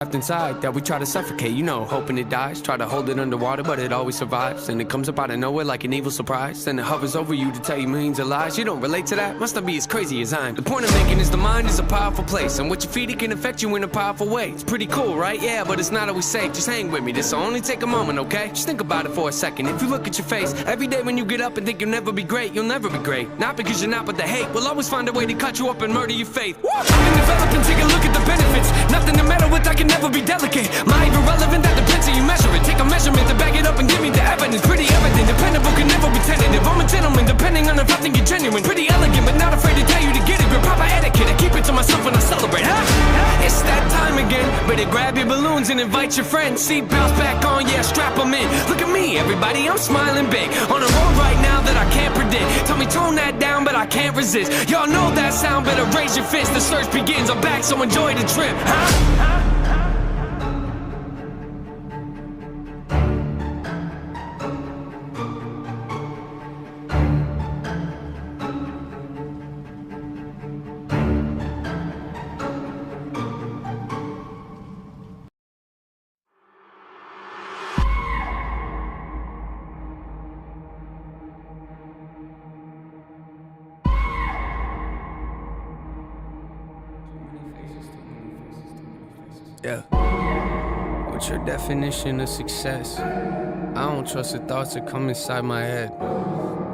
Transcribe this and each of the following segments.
inside that we try to suffocate, you know, hoping it dies. Try to hold it underwater, but it always survives. And it comes up out of nowhere like an evil surprise. Then it hovers over you to tell you millions of lies. You don't relate to that? Must not be as crazy as I am. The point I'm making is the mind is a powerful place, and what you feed it can affect you in a powerful way. It's pretty cool, right? Yeah, but it's not always safe. Just hang with me, this'll only take a moment, okay? Just think about it for a second. If you look at your face every day when you get up and think you'll never be great, you'll never be great. Not because you're not, but the hate will always find a way to cut you up and murder your faith. I've been developing, take a look at the benefits. Nothing to meddle with, I can never be delicate. My even relevant, that depends how you measure it. Take a measurement to back it up and give me the evidence. Pretty evident, dependable can never be tentative. I'm a gentleman, depending on if I think you're genuine. Pretty elegant, but not afraid to tell you to get it. Grip proper etiquette, I keep it to myself when I celebrate. It's that time again. Better grab your balloons and invite your friends. Seatbelts back on, yeah, strap them in. Look at me, everybody, I'm smiling big. On a road right now that I can't predict. Tell me tone that down, but I can't resist. Y'all know that sound, better raise your fist. The search begins, I'm back, so enjoy the trip. Yeah. What's your definition of success? I don't trust the thoughts that come inside my head.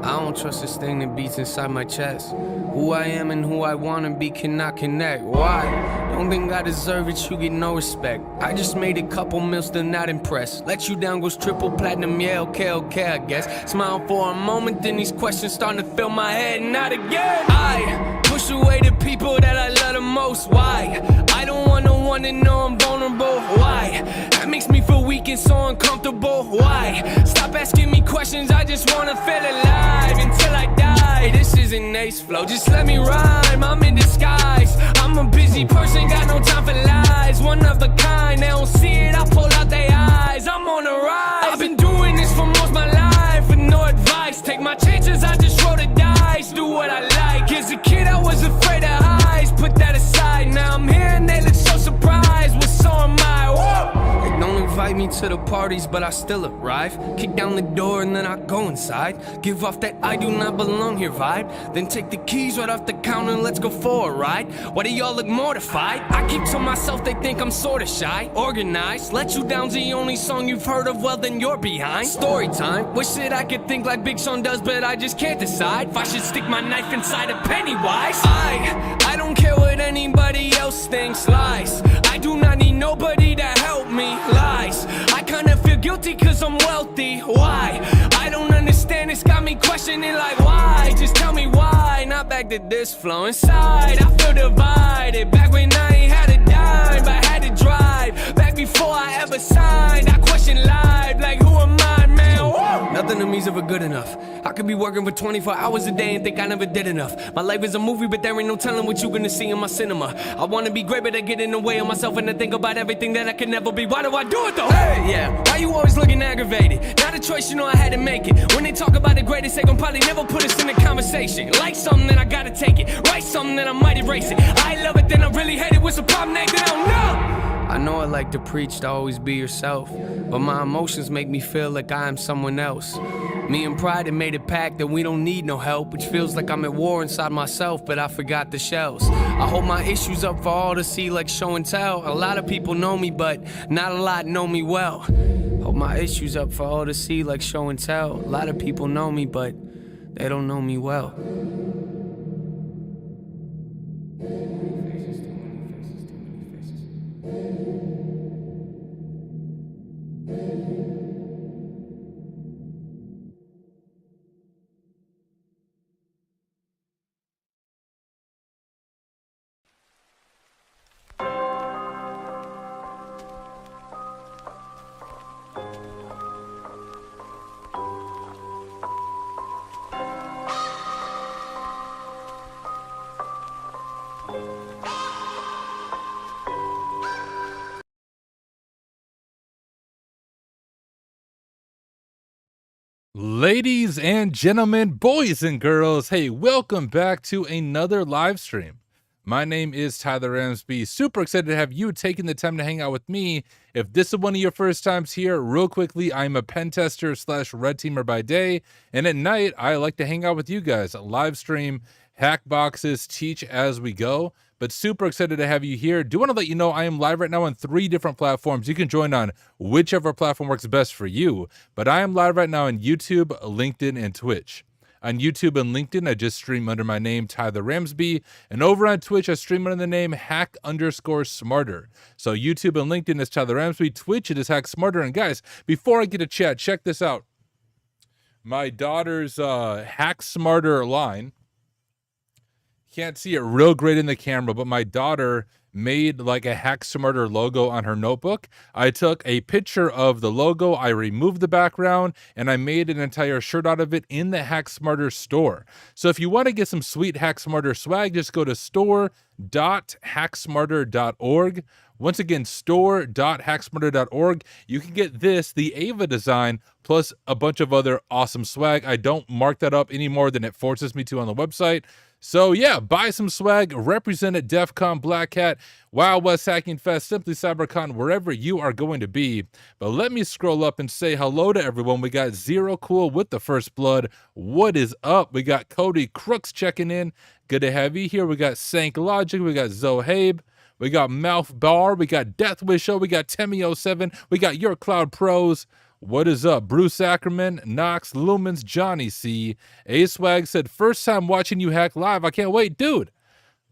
I don't trust this thing that beats inside my chest. Who I am and who I wanna be cannot connect. Why? Don't think I deserve it, you get no respect. I just made a couple mil, still not impressed. Let you down goes triple platinum, yeah, okay, I guess. Smile for a moment, then these questions starting to fill my head, not again. I push away the people that I love the most. Why? I don't want no one to know I'm vulnerable. Why? That makes me feel weak and so uncomfortable. Why? Stop asking me questions, I just wanna feel alive until I die. This isn't ace flow, just let me rhyme, I'm in disguise. I'm a busy person, got no time for lies. One of a kind, they don't see it, I pull out their eyes. I'm on the rise, I've been doing this for most my life with no advice. Take my chances, I just roll the dice, do what I like. As a kid I was afraid of highs, put that aside. Now I'm here and they look so surprised, well so am I. Whoa! They don't invite me to the parties, but I still arrive. Kick down the door and then I go inside. Give off that I do not belong here vibe. Then take the keys right off the counter and let's go for a ride. Why do y'all look mortified? I keep to myself, they think I'm sorta shy. Organized, let you down's the only song you've heard of, well then you're behind. Story time, wish that I could think like Big Sean does, but I just can't decide if I should stick my knife inside a Pennywise. I don't care what anybody else thinks, lies. I do not need nobody to help me, lies. I kinda feel guilty cause I'm wealthy, why? I don't understand, it's got me questioning like why? Just tell me why, not back to this flow inside. I feel divided, back when I ain't had a dime, but had to drive. Back before I ever signed, I question live, like who am I, man? Whoa! Nothing to me's ever good enough. I could be working for 24 hours a day and think I never did enough. My life is a movie, but there ain't no telling what you gonna see in my cinema. I wanna be great, but I get in the way of myself and I think about everything that I can never be. Why do I do it though? Hey, yeah, why you always looking aggravated? Not a choice, you know I had to make it. When they talk about the greatest, they gon' probably never put us in a conversation. Like something, then I gotta take it. Write something, then I might erase it. I love it, then I really hate it. What's the problem, Nathan? I don't know. I know I like to preach to always be yourself, but my emotions make me feel like I am someone else. Me and pride have made a pact that we don't need no help, which feels like I'm at war inside myself, but I forgot the shells. I hold my issues up for all to see like show and tell. A lot of people know me, but not a lot know me well. Hold my issues up for all to see like show and tell. A lot of people know me, but they don't know me well. Ladies and gentlemen, boys and girls, hey, welcome back to another live stream. My name is Tyler Ramsby. Super excited to have you taking the time to hang out with me. If this is one of your first times here, real quickly, I'm a pen tester / red teamer by day, and at night, I like to hang out with you guys, live stream, hack boxes, teach as we go. But super excited to have you here. Do want to let you know I am live right now on 3 different platforms. You can join on whichever platform works best for you. But I am live right now on YouTube, LinkedIn, and Twitch. On YouTube and LinkedIn, I just stream under my name, Tyler Ramsby. And over on Twitch, I stream under the name Hack_Smarter. So YouTube and LinkedIn is Tyler Ramsby. Twitch, it is Hack Smarter. And guys, before I get to chat, check this out. My daughter's Hack Smarter line. Can't see it real great in the camera, but my daughter made like a Hack Smarter logo on her notebook. I took a picture of the logo, I removed the background, and I made an entire shirt out of it in the Hack Smarter store. So if you want to get some sweet Hack Smarter swag, just go to store.hacksmarter.org. Once again, store.hacksmarter.org. You can get this, the Ava design, plus a bunch of other awesome swag. I don't mark that up any more than it forces me to on the website. So yeah, buy some swag, represent at DEF CON, Black Hat, Wild West Hacking Fest, Simply CyberCon, wherever you are going to be. But let me scroll up and say hello to everyone. We got Zero Cool with the First Blood. What is up? We got Cody Crooks checking in. Good to have you here. We got Sank Logic. We got Zohabe. We got Mouth Bar. We got Death Wish Show. We got Temmie07. We got Your Cloud Pros. What is up? Bruce Ackerman, Knox, Lumens, Johnny C. A-Swag said, first time watching you hack live. I can't wait. Dude,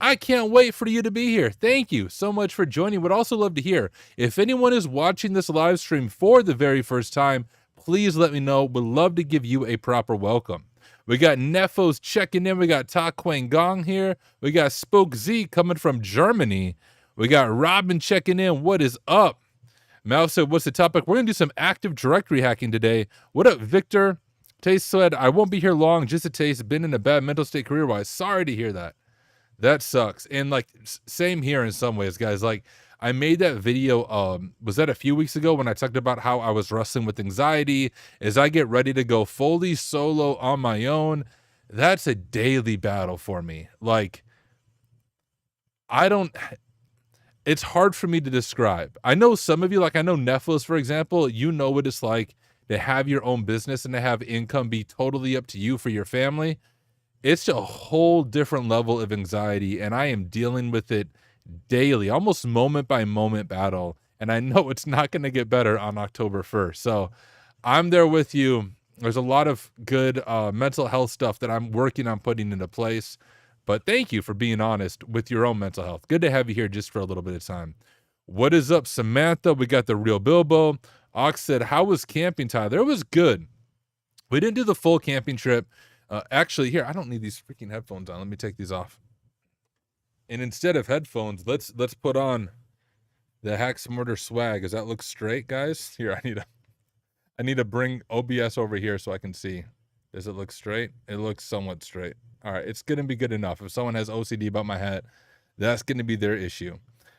I can't wait for you to be here. Thank you so much for joining. Would also love to hear, if anyone is watching this live stream for the very first time, please let me know. Would love to give you a proper welcome. We got Nefos checking in. We got Ta Quang Gong here. We got Spoke Z coming from Germany. We got Robin checking in. What is up? Mal said, what's the topic? We're going to do some Active Directory hacking today. What up, Victor? Taste said, I won't be here long, just a taste. Been in a bad mental state career-wise. Sorry to hear that. That sucks. And like, same here in some ways, guys. Like, I made that video, was that a few weeks ago when I talked about how I was wrestling with anxiety as I get ready to go fully solo on my own. That's a daily battle for me. Like, it's hard for me to describe. I know some of you, like I know Nephilis, for example, you know what it's like to have your own business and to have income be totally up to you for your family. It's a whole different level of anxiety, and I am dealing with it daily, almost moment by moment battle. And I know it's not going to get better on October 1st. So I'm there with you. There's a lot of good mental health stuff that I'm working on putting into place. But thank you for being honest with your own mental health. Good to have you here just for a little bit of time. What is up, Samantha? We got the real Bilbo. Ox said, how was camping, Tyler? It was good. We didn't do the full camping trip. Actually, here, I don't need these freaking headphones on. Let me take these off. And instead of headphones, let's put on the Hack Smarter swag. Does that look straight, guys? Here, I need to bring OBS over here so I can see. Does it look straight? It looks somewhat straight. All right, it's going to be good enough. If someone has OCD about my hat, that's going to be their issue.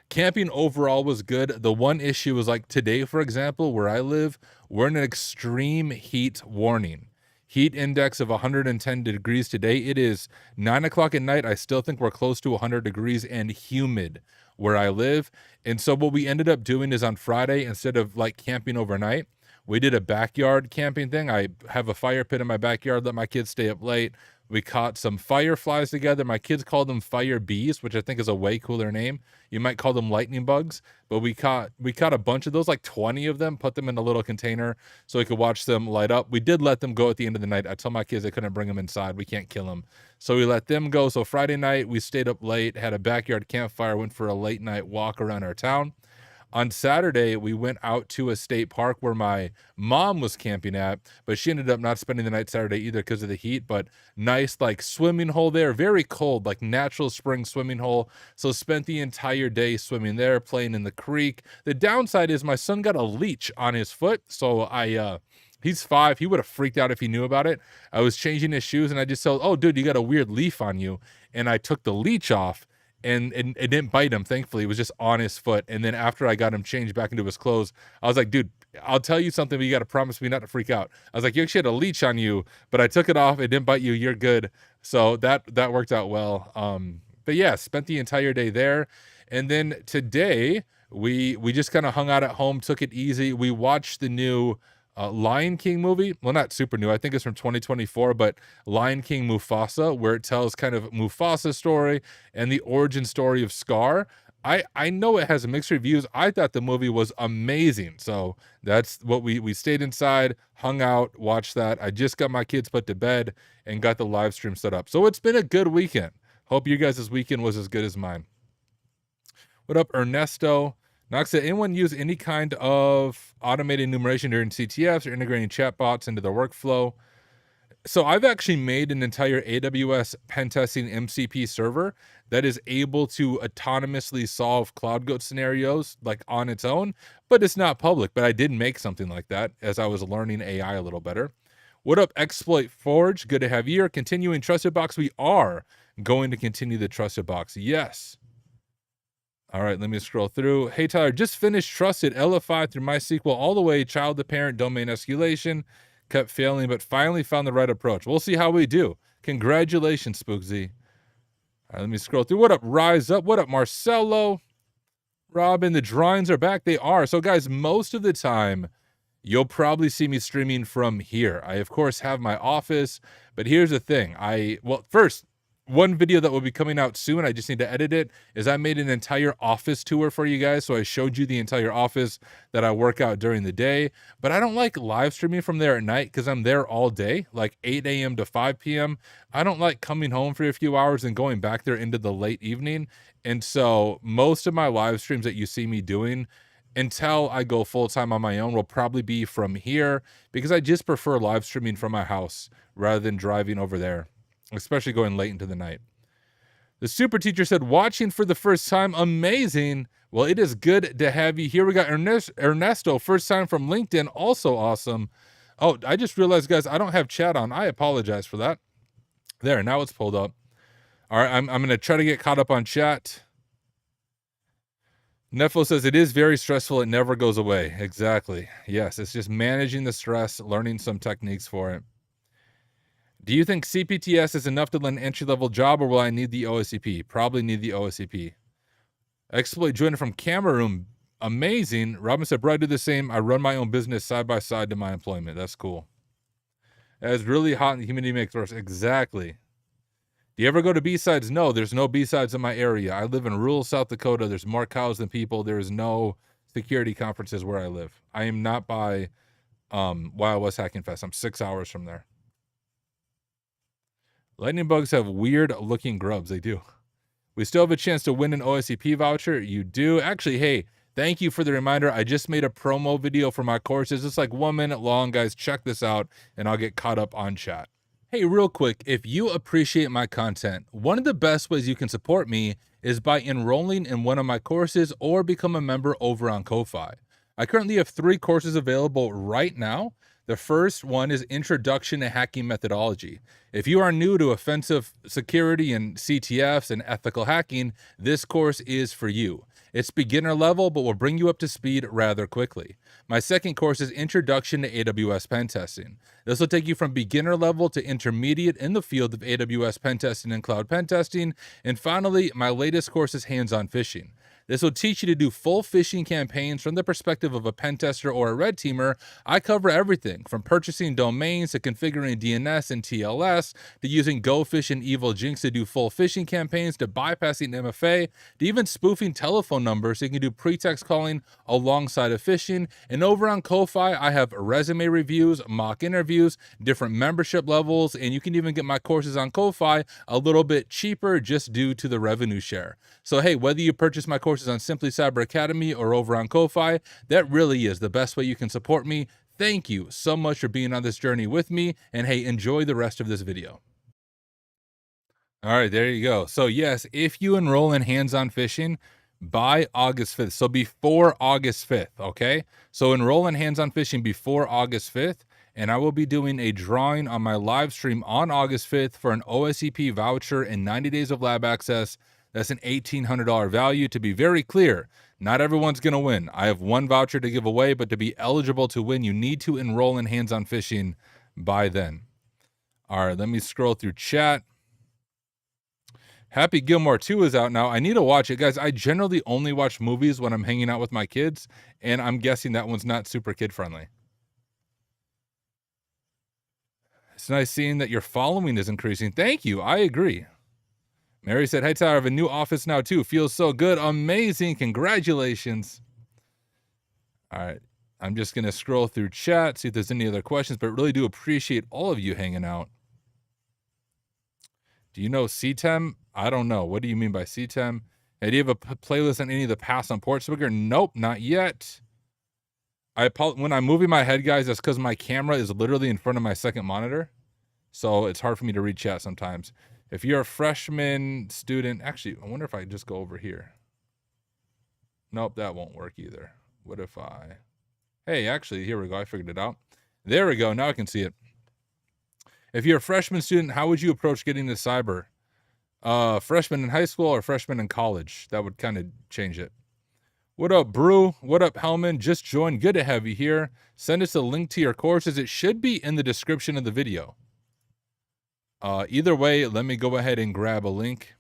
Camping overall was good. The one issue was like today, for example, where I live, we're in an extreme heat warning. Heat index of 110 degrees today. It is 9 o'clock at night. I still think we're close to 100 degrees and humid where I live. And so what we ended up doing is on Friday, instead of like camping overnight, we did a backyard camping thing. I have a fire pit in my backyard, let my kids stay up late. We caught some fireflies together. My kids called them fire bees, which I think is a way cooler name. You might call them lightning bugs, but we caught a bunch of those, like 20 of them, put them in a little container so we could watch them light up. We did let them go at the end of the night. I told my kids I couldn't bring them inside. We can't kill them. So we let them go. So Friday night, we stayed up late, had a backyard campfire, went for a late night walk around our town. On Saturday, we went out to a state park where my mom was camping at, but she ended up not spending the night Saturday either because of the heat, but nice like swimming hole there, very cold, like natural spring swimming hole. So spent the entire day swimming there, playing in the creek. The downside is my son got a leech on his foot. So he's 5. He would have freaked out if he knew about it. I was changing his shoes and I just said, oh, dude, you got a weird leaf on you. And I took the leech off. And it didn't bite him, thankfully. It was just on his foot. And then after I got him changed back into his clothes, I was like, dude, I'll tell you something, but you got to promise me not to freak out. I was like, you actually had a leech on you, but I took it off. It didn't bite you. You're good. So that worked out well. But yeah, spent the entire day there. And then today we just kind of hung out at home, took it easy. We watched the new Lion King movie. Well, not super new. I think it's from 2024, but Lion King Mufasa, where it tells kind of Mufasa's story and the origin story of Scar. I know it has mixed reviews. I thought the movie was amazing. So that's what we stayed inside, hung out, watched that. I just got my kids put to bed and got the live stream set up. So it's been a good weekend. Hope you guys' weekend was as good as mine. What up, Ernesto? Knox said, anyone use any kind of automated enumeration during CTFs or integrating chatbots into their workflow? So I've actually made an entire AWS Pentesting MCP server that is able to autonomously solve CloudGoat scenarios like on its own, but it's not public. But I did make something like that as I was learning AI a little better. What up, Exploit Forge? Good to have you here. Continuing Trusted Box. We are going to continue the Trusted Box. Yes. All right, let me scroll through. Hey, Tyler, just finished Trusted LF5 through MySQL all the way, child to parent, domain escalation. Kept failing, but finally found the right approach. We'll see how we do. Congratulations, Spooksy. All right, let me scroll through. What up, Rise Up? What up, Marcelo? Robin, the drawings are back. They are. So, guys, most of the time, you'll probably see me streaming from here. I, of course, have my office, but here's the thing. First, one video that will be coming out soon, I just need to edit it, is I made an entire office tour for you guys. So I showed you the entire office that I work out during the day, but I don't like live streaming from there at night because I'm there all day, like 8 a.m. to 5 p.m. I don't like coming home for a few hours and going back there into the late evening. And so most of my live streams that you see me doing until I go full-time on my own will probably be from here because I just prefer live streaming from my house rather than driving over there, especially going late into the night. The super teacher said, watching for the first time, amazing. Well, it is good to have you here. We got Ernesto, first time from LinkedIn, also awesome. Oh, I just realized, guys, I don't have chat on. I apologize for that. There, now it's pulled up. All right, I'm going to try to get caught up on chat. Neflo says, it is very stressful. It never goes away. Exactly. Yes, it's just managing the stress, learning some techniques for it. Do you think CPTS is enough to land an entry-level job, or will I need the OSCP? Probably need the OSCP. Exploit joining from Cameroon. Amazing. Robin said, bro, I do the same. I run my own business side by side to my employment. That's cool. It's really hot in the humidity makes worse. Exactly. Do you ever go to B-sides? No, there's no B-sides in my area. I live in rural South Dakota. There's more cows than people. There is no security conferences where I live. I am not by Wild West Hacking Fest. I'm 6 hours from there. Lightning bugs have weird looking grubs. They do. We still have a chance to win an OSCP voucher. You do. Actually, hey, thank you for the reminder. I just made a promo video for my courses. It's like 1 minute long, guys. Check this out, and I'll get caught up on chat. Hey, real quick, if you appreciate my content, one of the best ways you can support me is by enrolling in one of my courses or become a member over on Ko-Fi. I currently have 3 courses available right now. The first one is Introduction to Hacking Methodology. If you are new to offensive security and CTFs and ethical hacking, this course is for you. It's beginner level, but will bring you up to speed rather quickly. My second course is Introduction to AWS Pentesting. This will take you from beginner level to intermediate in the field of AWS Pentesting and Cloud Pentesting. And finally, my latest course is Hands-on Phishing. This will teach you to do full phishing campaigns from the perspective of a pen tester or a red teamer. I cover everything from purchasing domains to configuring DNS and TLS to using GoPhish and Evil Jinx to do full phishing campaigns to bypassing MFA to even spoofing telephone numbers so you can do pretext calling alongside of phishing. And over on Ko-Fi, I have resume reviews, mock interviews, different membership levels, and you can even get my courses on Ko-Fi a little bit cheaper just due to the revenue share. So hey, whether you purchase my courses on Simply Cyber Academy or over on Ko-Fi, that really is the best way you can support me. Thank you so much for being on this journey with me, and hey, enjoy the rest of this video. All right, there you go. So yes, if you enroll in Hands-on Phishing by August 5th, so before August 5th, okay? So enroll in Hands-on Phishing before August 5th, and I will be doing a drawing on my live stream on August 5th for an OSCP voucher and 90 days of lab access. That's an $1,800 value. To be very clear, not everyone's going to win. I have 1 voucher to give away, but to be eligible to win, you need to enroll in Hands-on Phishing by then. All right, let me scroll through chat. Happy Gilmore 2 is out now. I need to watch it. Guys, I generally only watch movies when I'm hanging out with my kids, and I'm guessing that one's not super kid-friendly. It's nice seeing that your following is increasing. Thank you. I agree. Mary said, hey, Tyler, I have a new office now, too. Feels so good. Amazing. Congratulations. All right. I'm just going to scroll through chat, see if there's any other questions, but really do appreciate all of you hanging out. Do you know CTEM? I don't know. What do you mean by CTEM? Hey, do you have a playlist on any of the past on Portswigger? Nope, not yet. When I'm moving my head, guys, that's because my camera is literally in front of my second monitor. So it's hard for me to read chat sometimes. If you're a freshman student, actually, I wonder if I just go over here. Nope, that won't work either. What if hey, actually, here we go. I figured it out. There we go. Now I can see it. If you're a freshman student, how would you approach getting to cyber? Freshman in high school or freshman in college? That would kind of change it. What up, Brew? What up, Hellman? Just joined. Good to have you here. Send us a link to your courses. It should be in the description of the video. Either way, let me go ahead and grab a link.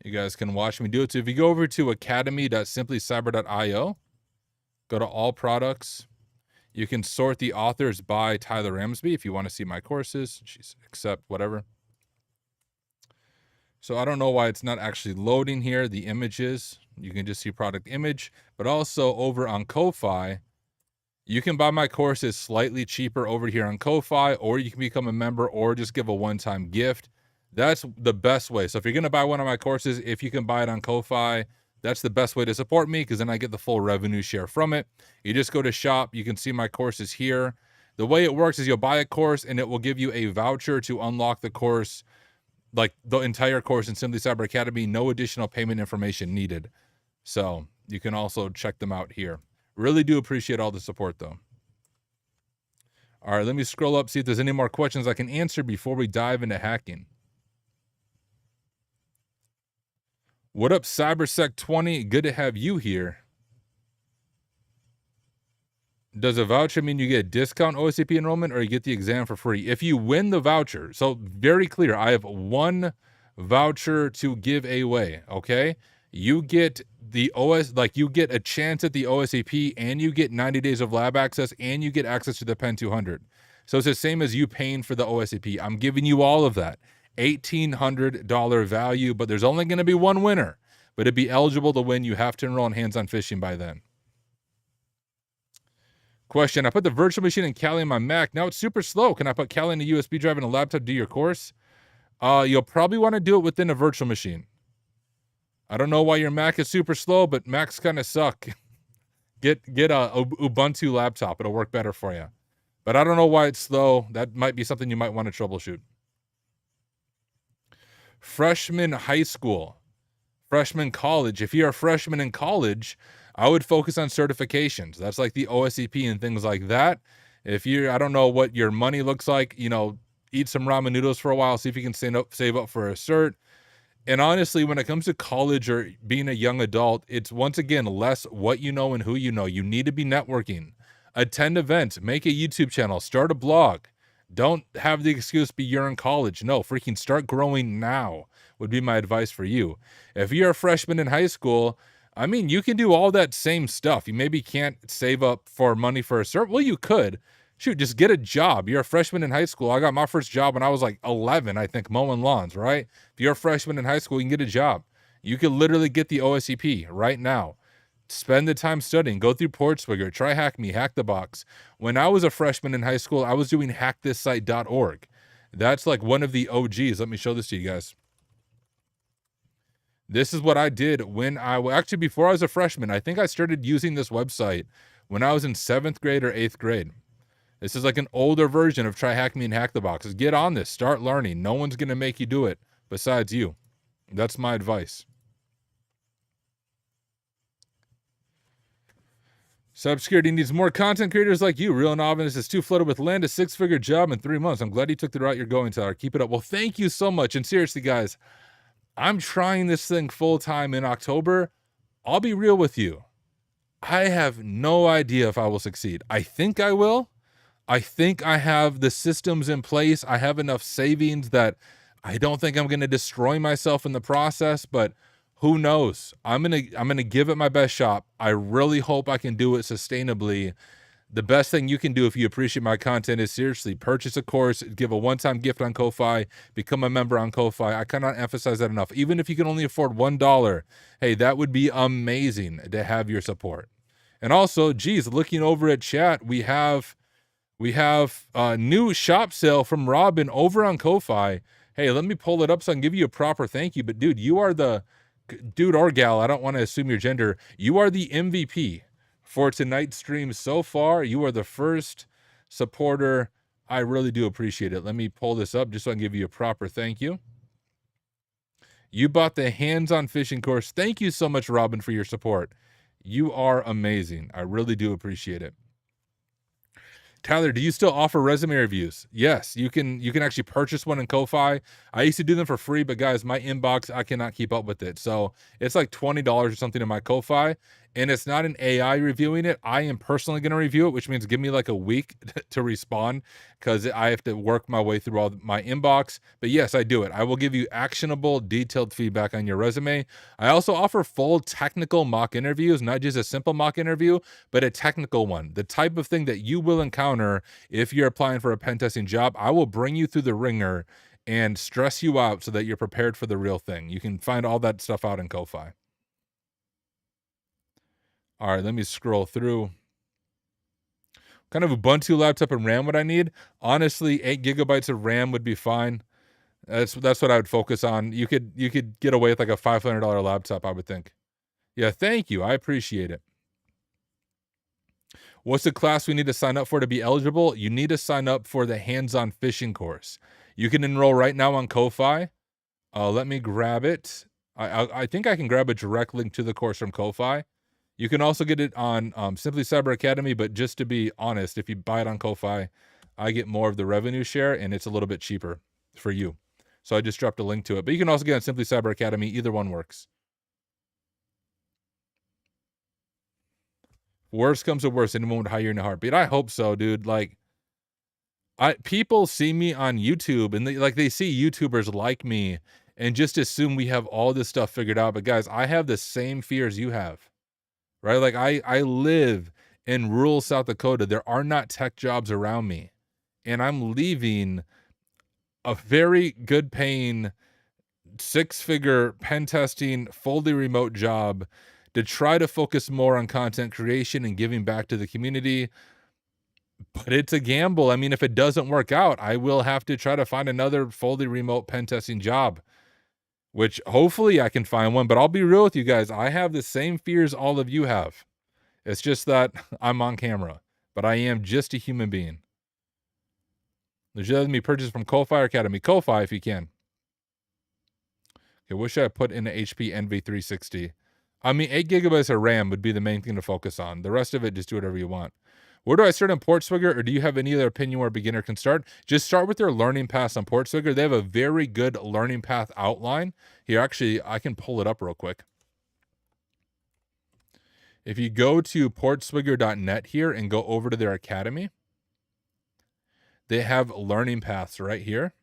You guys can watch me do it. So if you go over to academy.simplycyber.io, go to all products. You can sort the authors by Tyler Ramsby if you want to see my courses. Accept whatever. So I don't know why it's not actually loading here, the images. You can just see product image. But also over on Ko-Fi, you can buy my courses slightly cheaper over here on Ko-Fi, or you can become a member or just give a one-time gift. That's the best way. So if you're going to buy one of my courses, if you can buy it on Ko-Fi, that's the best way to support me, because then I get the full revenue share from it. You just go to shop. You can see my courses here. The way it works is you'll buy a course and it will give you a voucher to unlock the course, like the entire course in Simply Cyber Academy. No additional payment information needed. So you can also check them out here. Really do appreciate all the support, though. All right, let me scroll up, see if there's any more questions I can answer before we dive into hacking. What up, CyberSec20? Good to have you here. Does a voucher mean you get a discount OSCP enrollment, or you get the exam for free? If you win the voucher, so very clear, I have one voucher to give away, okay? You get the you get a chance at the OSCP, and you get 90 days of lab access, and you get access to the Pen 200. So it's the same as you paying for the OSCP. I'm giving you all of that. $1,800 value, but there's only going to be one winner. But to be eligible to win, you have to enroll in hands-on phishing by then. Question, I put the virtual machine in Kali on my Mac. Now it's super slow. Can I put Kali in a USB drive and a laptop to do your course? You'll probably want to do it within a virtual machine. I don't know why your Mac is super slow, but Macs kind of suck. Get a Ubuntu laptop. It'll work better for you. But I don't know why it's slow. That might be something you might want to troubleshoot. Freshman high school, freshman college. If you're a freshman in college, I would focus on certifications. That's like the OSCP and things like that. If I don't know what your money looks like, eat some ramen noodles for a while, see if you can save up for a cert. And honestly, when it comes to college or being a young adult, it's once again less what you know and who you know. You need to be networking. Attend events, make a YouTube channel, start a blog. Don't have the excuse be you're in college. No, freaking start growing now would be my advice for you. If you're a freshman in high school, I mean, you can do all that same stuff. You maybe can't save up for money for a cert. Well, you could. Shoot, just get a job. You're a freshman in high school. I got my first job when I was like 11, I think, mowing lawns, right? If you're a freshman in high school, you can get a job. You can literally get the OSCP right now. Spend the time studying. Go through Portswigger. Try Hack Me, Hack the Box. When I was a freshman in high school, I was doing hackthisSite.org. That's like one of the OGs. Let me show this to you guys. This is what I did actually before I was a freshman. I think I started using this website when I was in 7th grade or 8th grade. This is like an older version of Try Hack Me and Hack the Box. Get on this. Start learning. No one's going to make you do it besides you. That's my advice. Cybersecurity needs more content creators like you. Real Novice is too flooded with land, a 6-figure job in 3 months. I'm glad you took the route you're going, Tyler. Keep it up. Well, thank you so much. And seriously, guys, I'm trying this thing full-time in October. I'll be real with you. I have no idea if I will succeed. I think I will. I think I have the systems in place. I have enough savings that I don't think I'm going to destroy myself in the process, but who knows? I'm going to give it my best shot. I really hope I can do it sustainably. The best thing you can do if you appreciate my content is seriously purchase a course, give a one-time gift on Ko-Fi, become a member on Ko-Fi. I cannot emphasize that enough. Even if you can only afford $1, hey, that would be amazing to have your support. And also, geez, looking over at chat, we have a new shop sale from Robin over on Ko-Fi. Hey, let me pull it up so I can give you a proper thank you. But dude, you are the dude or gal, I don't want to assume your gender. You are the MVP for tonight's stream so far. You are the first supporter. I really do appreciate it. Let me pull this up just so I can give you a proper thank you. You bought the hands-on phishing course. Thank you so much, Robin, for your support. You are amazing. I really do appreciate it. Tyler, do you still offer resume reviews? Yes, you can actually purchase one in Ko-Fi. I used to do them for free, but guys, my inbox, I cannot keep up with it. So it's like $20 or something in my Ko-Fi, and it's not an AI reviewing it. I am personally going to review it, which means give me like a week to respond because I have to work my way through all my inbox. But yes, I do it. I will give you actionable, detailed feedback on your resume. I also offer full technical mock interviews, not just a simple mock interview, but a technical one. The type of thing that you will encounter if you're applying for a pen testing job. I will bring you through the ringer and stress you out so that you're prepared for the real thing. You can find all that stuff out in Ko-Fi. All right, let me scroll through. What kind of Ubuntu laptop and RAM would I need? Honestly, 8 gigabytes of RAM would be fine. That's what I would focus on. You could get away with like a $500 laptop, I would think. Yeah, thank you. I appreciate it. What's the class we need to sign up for to be eligible? You need to sign up for the hands-on phishing course. You can enroll right now on Ko-Fi. Let me grab it. I think I can grab a direct link to the course from Ko-Fi. You can also get it on Simply Cyber Academy, but just to be honest, if you buy it on Ko-Fi, I get more of the revenue share, and it's a little bit cheaper for you. So I just dropped a link to it. But you can also get on Simply Cyber Academy. Either one works. Worst comes to worst, anyone would hire you in a heartbeat. I hope so, dude. Like, people see me on YouTube, and they see YouTubers like me and just assume we have all this stuff figured out. But guys, I have the same fears you have, right? Like I live in rural South Dakota. There are not tech jobs around me, and I'm leaving a very good paying 6-figure pen testing, fully remote job to try to focus more on content creation and giving back to the community. But it's a gamble. I mean, if it doesn't work out, I will have to try to find another fully remote pen testing job, which hopefully I can find one. But I'll be real with you guys. I have the same fears all of you have. It's just that I'm on camera, but I am just a human being. Would you let me purchase from Ko-Fi or Academy? Ko-Fi if you can. Okay, what should I put in the HP NV360? I mean, 8 gigabytes of RAM would be the main thing to focus on. The rest of it, just do whatever you want. Where do I start on PortSwigger, or do you have any other opinion where a beginner can start? Just start with their learning path on PortSwigger. They have a very good learning path outline. Here, actually, I can pull it up real quick. If you go to portswigger.net here and go over to their academy, they have learning paths right here.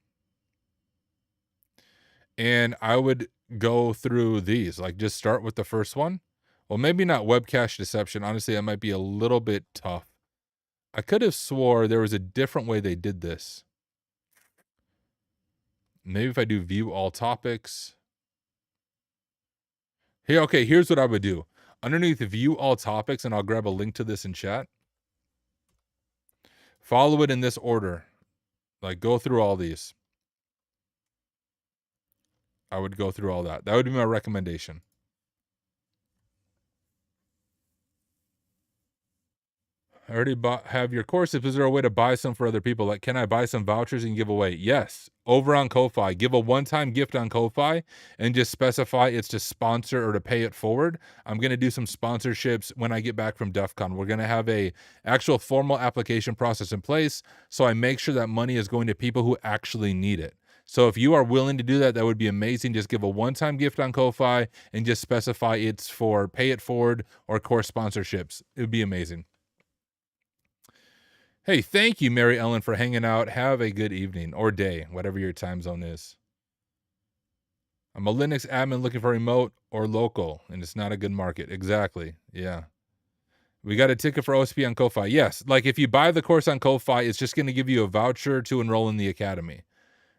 And I would go through these, like just start with the first one. Well, maybe not web cache deception. Honestly, that might be a little bit tough. I could have swore there was a different way they did this. Maybe if I do view all topics. Here, okay, here's what I would do. Underneath view all topics, and I'll grab a link to this in chat. Follow it in this order. Like, go through all these. I would go through all that. That would be my recommendation. I already have your courses. Is there a way to buy some for other people? Like, can I buy some vouchers and give away? Yes. Over on Ko-Fi. Give a one-time gift on Ko-Fi and just specify it's to sponsor or to pay it forward. I'm going to do some sponsorships when I get back from DEF CON. We're going to have a actual formal application process in place, so I make sure that money is going to people who actually need it. So if you are willing to do that, that would be amazing. Just give a one-time gift on Ko-Fi and just specify it's for pay it forward or course sponsorships. It would be amazing. Hey, thank you, Mary Ellen, for hanging out. Have a good evening or day, whatever your time zone is. I'm a Linux admin looking for remote or local, and it's not a good market. Exactly. Yeah. We got a ticket for OSP on Ko-Fi. Yes. Like if you buy the course on Ko-Fi, it's just going to give you a voucher to enroll in the academy.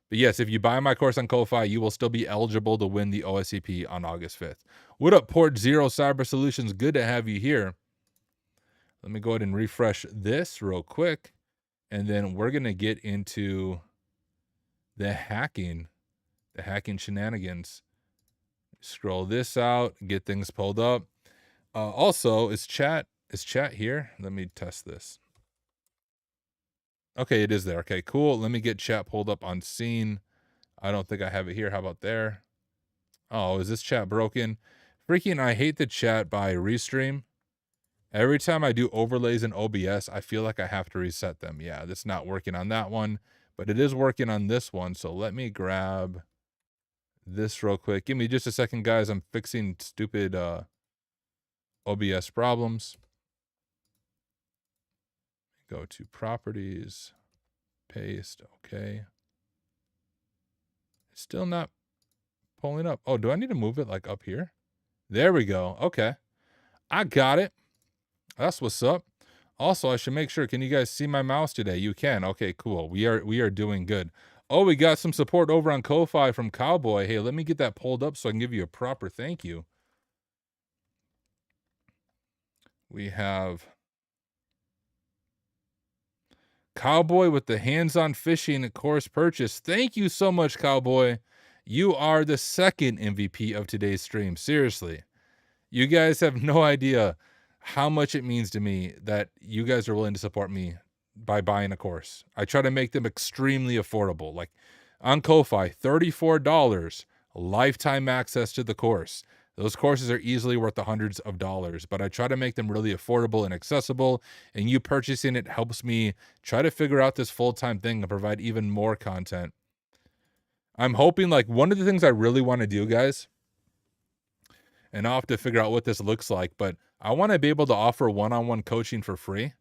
But yes, if you buy my course on Ko-Fi, you will still be eligible to win the OSCP on August 5th. What up, Port Zero Cyber Solutions? Good to have you here. Let me go ahead and refresh this real quick. And then we're going to get into the hacking shenanigans. Scroll this out, get things pulled up. Also, is chat here? Let me test this. Okay, it is there. Okay, cool. Let me get chat pulled up on scene. I don't think I have it here. How about there? Oh, is this chat broken? Freaking, I hate the chat by Restream. Every time I do overlays in OBS, I feel like I have to reset them. Yeah, that's not working on that one, but it is working on this one. So let me grab this real quick. Give me just a second, guys. I'm fixing stupid OBS problems. Go to properties, paste, okay. Still not pulling up. Oh, do I need to move it like up here? There we go. Okay. I got it. That's what's up. Also, I should make sure, can you guys see my mouse today? You can. Okay, cool. We are doing good. Oh, we got some support over on Ko-Fi from Cowboy. Hey, let me get that pulled up so I can give you a proper thank you. We have Cowboy with the hands-on phishing course purchase. Thank you so much, Cowboy. You are the second MVP of today's stream. Seriously. You guys have no idea how much it means to me that you guys are willing to support me by buying a course. I try to make them extremely affordable. Like on Ko-Fi, $34, lifetime access to the course. Those courses are easily worth the hundreds of dollars, but I try to make them really affordable and accessible, and you purchasing it helps me try to figure out this full-time thing and provide even more content. I'm hoping, like, one of the things I really want to do, guys, and I'll have to figure out what this looks like, but I want to be able to offer one-on-one coaching for free.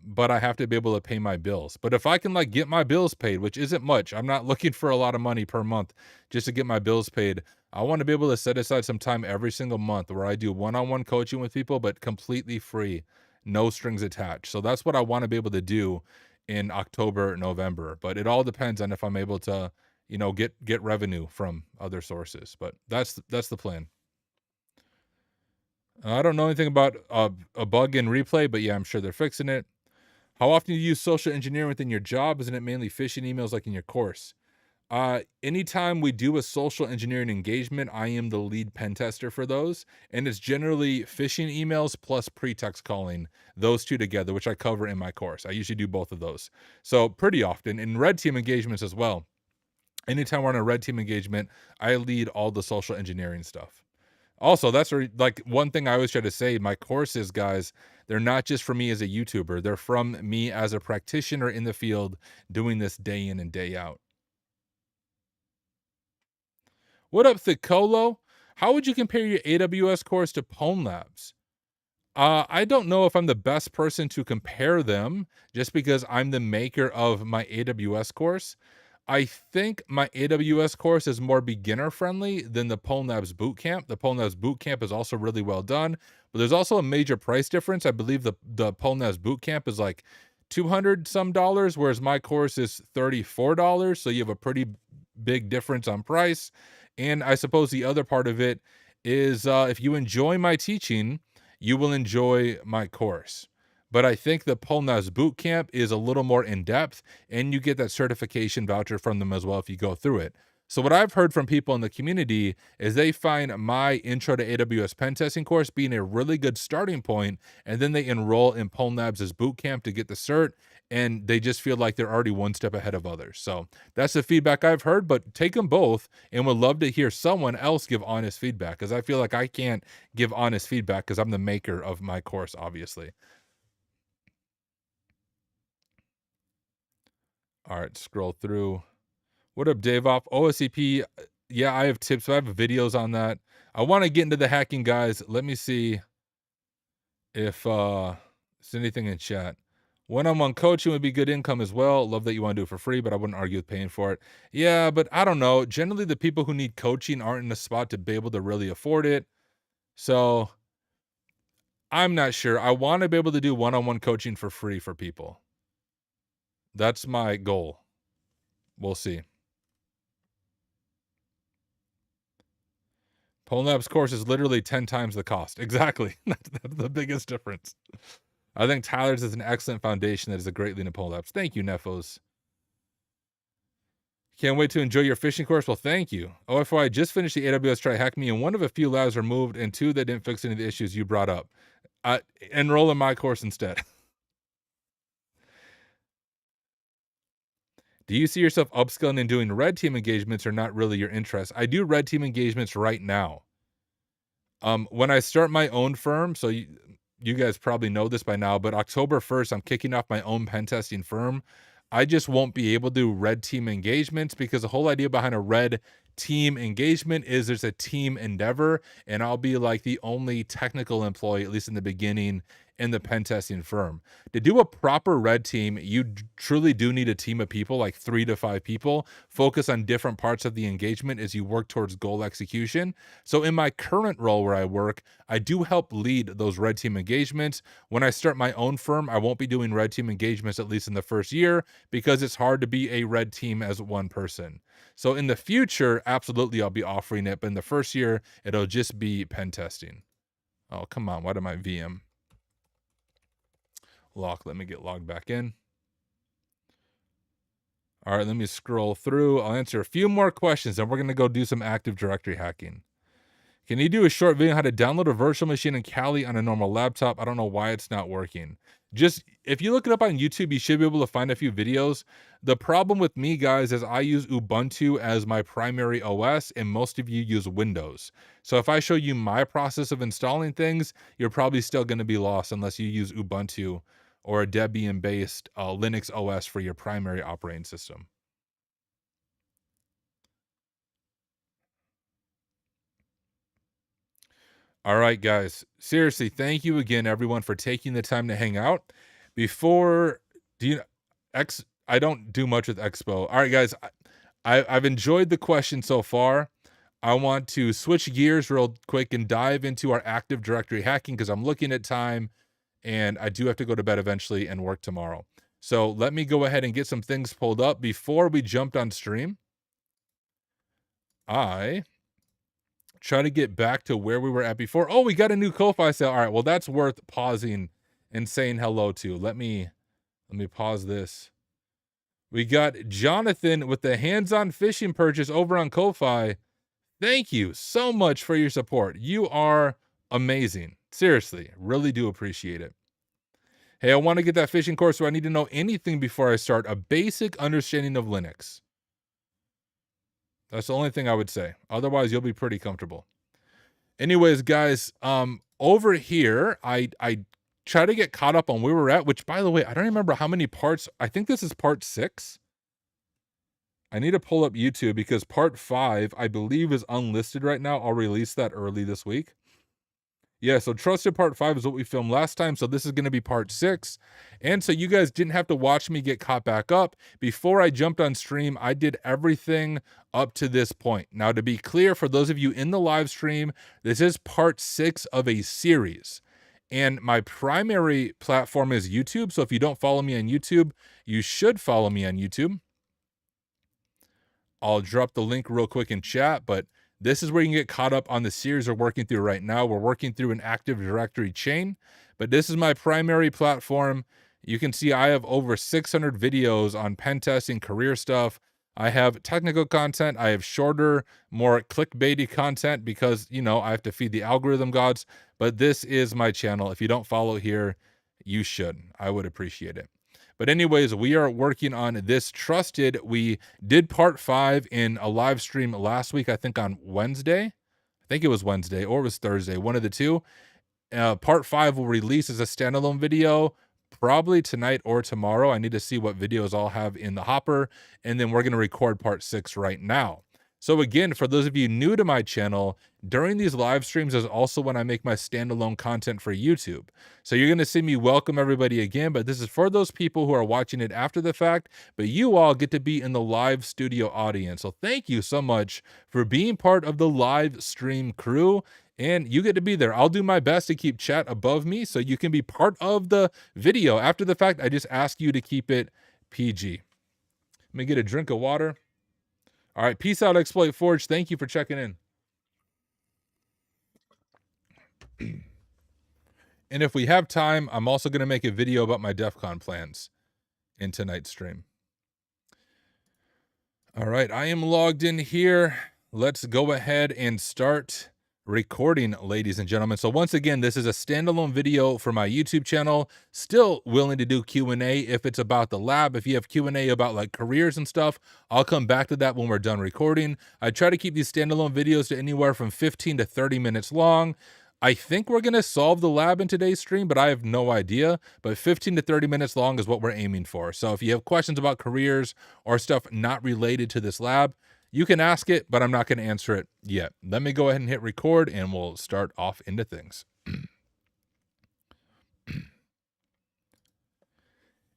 But I have to be able to pay my bills. But if I can like get my bills paid, which isn't much, I'm not looking for a lot of money per month just to get my bills paid. I want to be able to set aside some time every single month where I do one-on-one coaching with people, but completely free, no strings attached. So that's what I want to be able to do in October, November. But it all depends on if I'm able to, you know, get revenue from other sources. But that's the plan. I don't know anything about a bug in replay, but yeah, I'm sure they're fixing it. How often do you use social engineering within your job? Isn't it mainly phishing emails like in your course? Anytime we do a social engineering engagement, I am the lead pen tester for those. And it's generally phishing emails plus pretext calling, those two together, which I cover in my course. I usually do both of those. So pretty often in red team engagements as well. Anytime we're on a red team engagement, I lead all the social engineering stuff. Also, that's like one thing I always try to say, my courses, guys, they're not just for me as a YouTuber. They're from me as a practitioner in the field doing this day in and day out. What up, Thicolo? How would you compare your AWS course to Pwn Labs? I don't know if I'm the best person to compare them just because I'm the maker of my AWS course. I think my AWS course is more beginner friendly than the Pwn Labs Bootcamp. The Pwn Labs Bootcamp is also really well done, but there's also a major price difference. I believe the Pwn Labs Bootcamp is like $200 some, whereas my course is $34. So you have a pretty big difference on price. And I suppose the other part of it is if you enjoy my teaching, you will enjoy my course. But I think the Pwn Labs Bootcamp is a little more in-depth, and you get that certification voucher from them as well if you go through it. So what I've heard from people in the community is they find my Intro to AWS Pentesting course being a really good starting point, and then they enroll in Pwn Labs' Bootcamp to get the cert, and they just feel like they're already one step ahead of others. So that's the feedback I've heard, but take them both, and would love to hear someone else give honest feedback, because I feel like I can't give honest feedback because I'm the maker of my course, obviously. All right, scroll through. What up, Dave Off? OSCP, yeah, I have tips. I have videos on that. I want to get into the hacking, guys. Let me see if there's anything in chat. One-on-one coaching would be good income as well. Love that you want to do it for free, but I wouldn't argue with paying for it. Yeah, but I don't know. Generally, the people who need coaching aren't in a spot to be able to really afford it. So I'm not sure. I want to be able to do one-on-one coaching for free for people. That's my goal. We'll see. Pole Labs course is literally 10 times the cost. Exactly. That's the biggest difference. I think Tyler's is an excellent foundation that is a great lead in Pole Labs. Thank you, Nefos. Can't wait to enjoy your fishing course. Well, thank you. OFY, I just finished the AWS Try Hack Me, and one of a few labs removed, and 2 that didn't fix any of the issues you brought up. Enroll in my course instead. Do you see yourself upskilling and doing red team engagements or not really your interest? I do red team engagements right now. When I start my own firm, so you guys probably know this by now, but October 1st, I'm kicking off my own pen testing firm. I just won't be able to do red team engagements because the whole idea behind a red team engagement is there's a team endeavor, and I'll be like the only technical employee, at least in the beginning, in the pen testing firm. To do a proper red team, you truly do need a team of people, like 3 to 5 people, focus on different parts of the engagement as you work towards goal execution. So in my current role where I work, I do help lead those red team engagements. When I start my own firm, I won't be doing red team engagements, at least in the first year, because it's hard to be a red team as one person. So in the future, absolutely, I'll be offering it, but in the first year, it'll just be pen testing. Oh, come on. Why did my VM lock? Let me get logged back in. All right, let me scroll through. I'll answer a few more questions, and we're going to go do some Active Directory hacking. Can you do a short video on how to download a virtual machine in Kali on a normal laptop? I don't know why it's not working. Just, if you look it up on YouTube, you should be able to find a few videos. The problem with me, guys, is I use Ubuntu as my primary OS, and most of you use Windows. So if I show you my process of installing things, you're probably still going to be lost unless you use Ubuntu or a Debian-based Linux OS for your primary operating system. All right, guys. Seriously, thank you again, everyone, for taking the time to hang out. I don't do much with Expo. All right, guys. I've enjoyed the question so far. I want to switch gears real quick and dive into our Active Directory hacking because I'm looking at time and I do have to go to bed eventually and work tomorrow. So let me go ahead and get some things pulled up before we jumped on stream. I try to get back to where we were at before. Oh, we got a new Ko-Fi sale. All right, well, that's worth pausing and saying hello to. Let me pause this. We got Jonathan with the hands-on fishing purchase over on Ko-Fi. Thank you so much for your support. You are amazing. Seriously, really do appreciate it. Hey, I want to get that fishing course, so I need to know anything before I start. A basic understanding of Linux. That's the only thing I would say. Otherwise, you'll be pretty comfortable. Anyways, guys, over here, I try to get caught up on where we're at, which, by the way, I don't remember how many parts. I think this is part 6. I need to pull up YouTube because part 5, I believe, is unlisted right now. I'll release that early this week. Yeah, so Trusted Part 5 is what we filmed last time, so this is going to be Part 6. And so you guys didn't have to watch me get caught back up. Before I jumped on stream, I did everything up to this point. Now, to be clear, for those of you in the live stream, this is Part 6 of a series. And my primary platform is YouTube, so if you don't follow me on YouTube, you should follow me on YouTube. I'll drop the link real quick in chat, but this is where you can get caught up on the series we're working through right now. We're working through an Active Directory chain, but this is my primary platform. You can see I have over 600 videos on pen testing, career stuff. I have technical content. I have shorter, more clickbaity content because, you know, I have to feed the algorithm gods, but this is my channel. If you don't follow here, you should. I would appreciate it. But anyways, we are working on this Trusted. We did part 5 in a live stream last week, I think on Wednesday. I think it was Wednesday or it was Thursday, one of the two. Part 5 will release as a standalone video probably tonight or tomorrow. I need to see what videos I'll have in the hopper. And then we're going to record part 6 right now. So again, for those of you new to my channel, during these live streams is also when I make my standalone content for YouTube. So you're going to see me welcome everybody again, but this is for those people who are watching it after the fact, but you all get to be in the live studio audience. So thank you so much for being part of the live stream crew, and you get to be there. I'll do my best to keep chat above me so you can be part of the video. After the fact, I just ask you to keep it PG. Let me get a drink of water. All right, peace out, Exploit Forge. Thank you for checking in. And if we have time, I'm also going to make a video about my DEF CON plans in tonight's stream. All right, I am logged in here. Let's go ahead and start recording, ladies and gentlemen. So once again, this is a standalone video for my YouTube channel. Still willing to do Q&A if it's about the lab. If you have Q&A about like careers and stuff, I'll come back to that when we're done recording. I try to keep these standalone videos to anywhere from 15 to 30 minutes long. I think we're going to solve the lab in today's stream, but I have no idea. But 15 to 30 minutes long is what we're aiming for. So if you have questions about careers or stuff not related to this lab, you can ask it, but I'm not going to answer it yet. Let me go ahead and hit record, and we'll start off into things.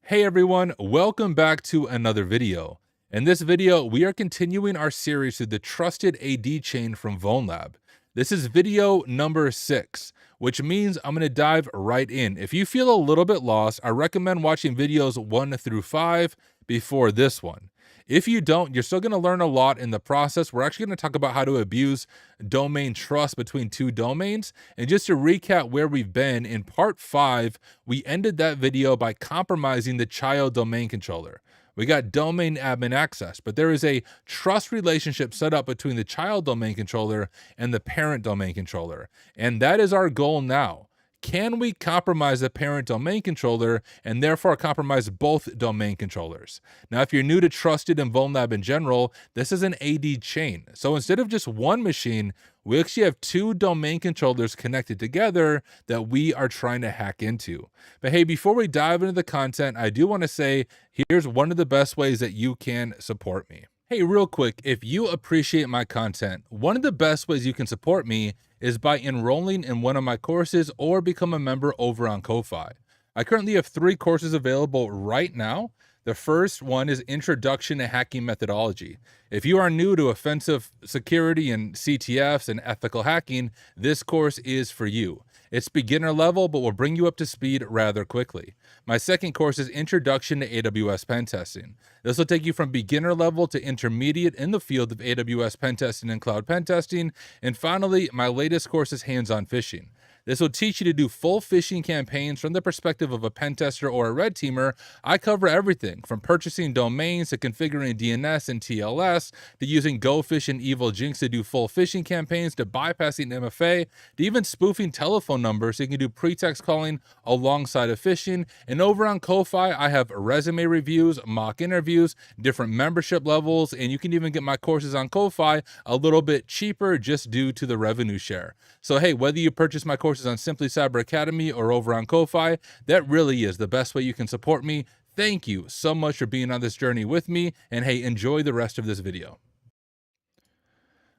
Hey everyone, welcome back to another video. In this video, we are continuing our series through the trusted AD chain from VulnLab. This is video number 6, which means I'm going to dive right in. If you feel a little bit lost, I recommend watching videos 1 through 5 before this one. If you don't, you're still going to learn a lot in the process. We're actually going to talk about how to abuse domain trust between 2 domains. And just to recap where we've been, in part 5, we ended that video by compromising the child domain controller. We got domain admin access, but there is a trust relationship set up between the child domain controller and the parent domain controller. And that is our goal now. Can we compromise the parent domain controller and therefore compromise both domain controllers? Now, if you're new to Trusted and VulnLab in general, this is an AD chain. So instead of just one machine, we actually have 2 domain controllers connected together that we are trying to hack into. But hey, before we dive into the content, I do want to say, here's one of the best ways that you can support me. Hey, real quick, if you appreciate my content, one of the best ways you can support me is by enrolling in one of my courses or become a member over on Ko-Fi. I currently have 3 courses available right now. The first one is Introduction to Hacking Methodology. If you are new to offensive security and CTFs and ethical hacking, this course is for you. It's beginner level, but will bring you up to speed rather quickly. My second course is Introduction to AWS Pentesting. This will take you from beginner level to intermediate in the field of AWS Pentesting and Cloud Pentesting. And finally, my latest course is Hands-on Phishing. This will teach you to do full phishing campaigns from the perspective of a pen tester or a red teamer. I cover everything from purchasing domains to configuring DNS and TLS to using GoPhish and Evil Jinx to do full phishing campaigns to bypassing MFA to even spoofing telephone numbers so you can do pretext calling alongside of phishing. And over on Ko-Fi, I have resume reviews, mock interviews, different membership levels, and you can even get my courses on Ko-Fi a little bit cheaper just due to the revenue share. So hey, whether you purchase my courses on Simply Cyber Academy or over on Ko-Fi, that really is the best way you can support me. Thank you so much for being on this journey with me, and hey, enjoy the rest of this video.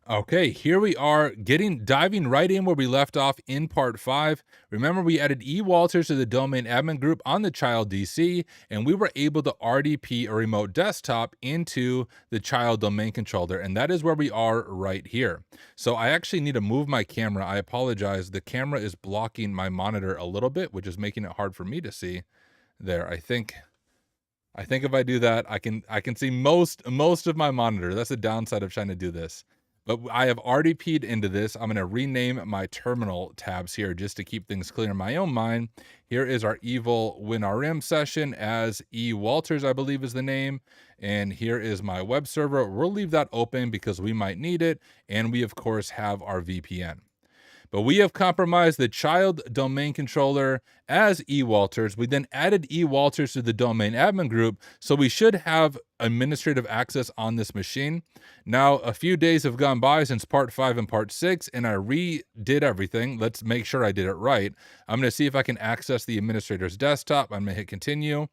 Okay, here we are diving right in where we left off in part 5. Remember, we added E. Walters to the domain admin group on the child DC, and we were able to RDP a remote desktop into the child domain controller, and that is where we are right here. So I actually need to move my camera. I apologize. The camera is blocking my monitor a little bit, which is making it hard for me to see. There, I think if I do that, I can see most of my monitor. That's the downside of trying to do this. But I have RDP'd into this. I'm going to rename my terminal tabs here just to keep things clear in my own mind. Here is our evil WinRM session as E. Walters, I believe is the name. And here is my web server. We'll leave that open because we might need it. And we, of course, have our VPN. But we have compromised the child domain controller as E. Walters. We then added E. Walters to the domain admin group, so we should have administrative access on this machine. Now, a few days have gone by since part 5 and part 6, and I redid everything. Let's make sure I did it right. I'm going to see if I can access the administrator's desktop. I'm going to hit continue.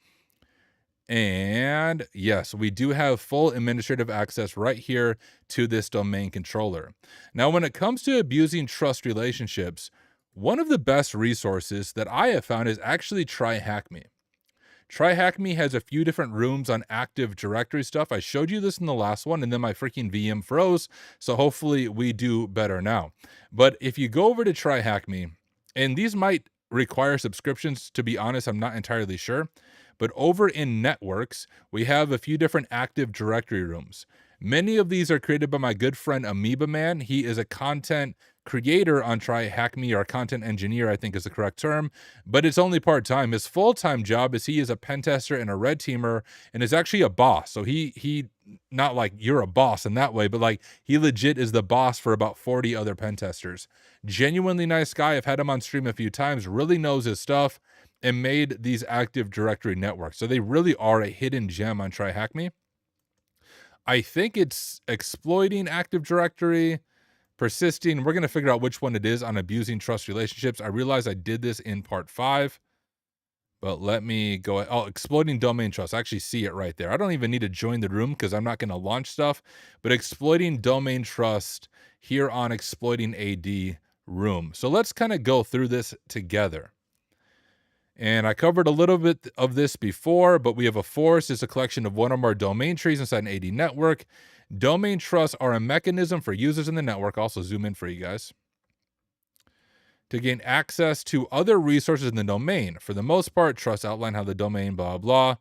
And yes, we do have full administrative access right here to this domain controller. Now, when it comes to abusing trust relationships, one of the best resources that I have found is actually TryHackMe. TryHackMe has a few different rooms on Active Directory stuff. I showed you this in the last one, and then my freaking VM froze. So hopefully we do better now. But if you go over to TryHackMe, and these might require subscriptions, to be honest, I'm not entirely sure. But over in networks, we have a few different Active Directory rooms. Many of these are created by my good friend Amoeba Man. He is a content creator on TryHackMe, or content engineer, I think is the correct term, but it's only part-time. His full-time job is he is a pen tester and a red teamer, and is actually a boss. So he not like you're a boss in that way, but like he legit is the boss for about 40 other pen testers. Genuinely nice guy. I've had him on stream a few times, really knows his stuff, and made these Active Directory networks. So they really are a hidden gem on TryHackMe. I think it's exploiting Active Directory, persisting. We're going to figure out which one it is on abusing trust relationships. I realize I did this in part 5, but let me go. Oh, exploiting domain trust. I actually see it right there. I don't even need to join the room because I'm not going to launch stuff, but exploiting domain trust here on exploiting AD room. So let's kind of go through this together. And I covered a little bit of this before, but we have a forest is a collection of one or more domain trees inside an AD network. Domain trusts are a mechanism for users in the network, also zoom in for you guys, to gain access to other resources in the domain. For the most part, trusts outline how the domain, blah, blah.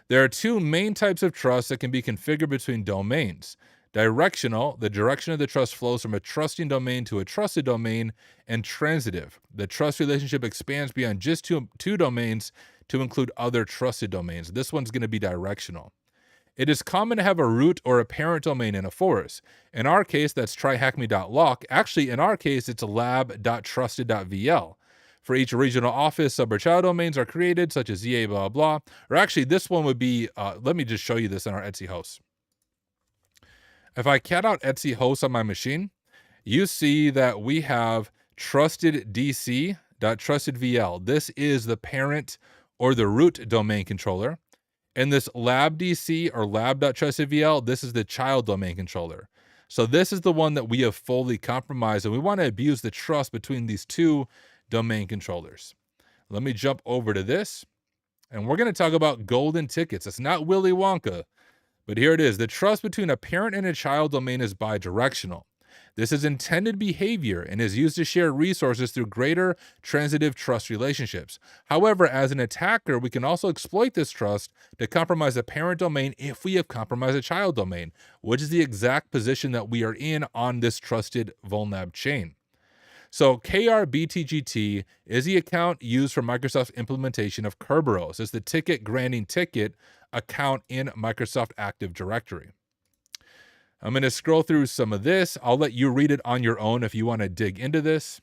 There are two main types of trusts that can be configured between domains. Directional, the direction of the trust flows from a trusting domain to a trusted domain, and transitive. The trust relationship expands beyond just two domains to include other trusted domains. This one's going to be directional. It is common to have a root or a parent domain in a forest. In our case, that's tryhackme.lock. Actually, in our case, it's lab.trusted.vl. For each regional office, sub or child domains are created, such as ZA, blah, blah. Or actually, this one would be, let me just show you this in our Etsy host. If I cat out Etsy host on my machine, you see that we have trusteddc.trustedvl. This is the parent or the root domain controller. And this labdc or lab.trustedvl, this is the child domain controller. So this is the one that we have fully compromised, and we want to abuse the trust between these two domain controllers. Let me jump over to this, and we're going to talk about golden tickets. It's not Willy Wonka, but here it is. The trust between a parent and a child domain is bidirectional. This is intended behavior and is used to share resources through greater transitive trust relationships. However, as an attacker, we can also exploit this trust to compromise a parent domain if we have compromised a child domain, which is the exact position that we are in on this trusted vulnerab chain. So KRBTGT is the account used for Microsoft's implementation of Kerberos. It's the ticket granting ticket account in Microsoft Active Directory. I'm going to scroll through some of this. I'll let you read it on your own if you want to dig into this.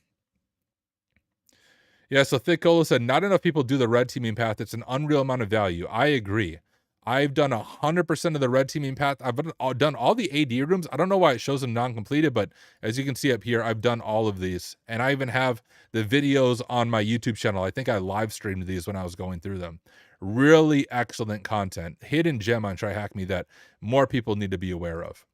Yeah, so Thick Cola said, not enough people do the red teaming path. It's an unreal amount of value. I agree. I've done 100% of the red teaming path. I've done all the AD rooms. I don't know why it shows them non-completed, but as you can see up here, I've done all of these. And I even have the videos on my YouTube channel. I think I live streamed these when I was going through them. Really excellent content. Hidden gem on TryHackMe that more people need to be aware of.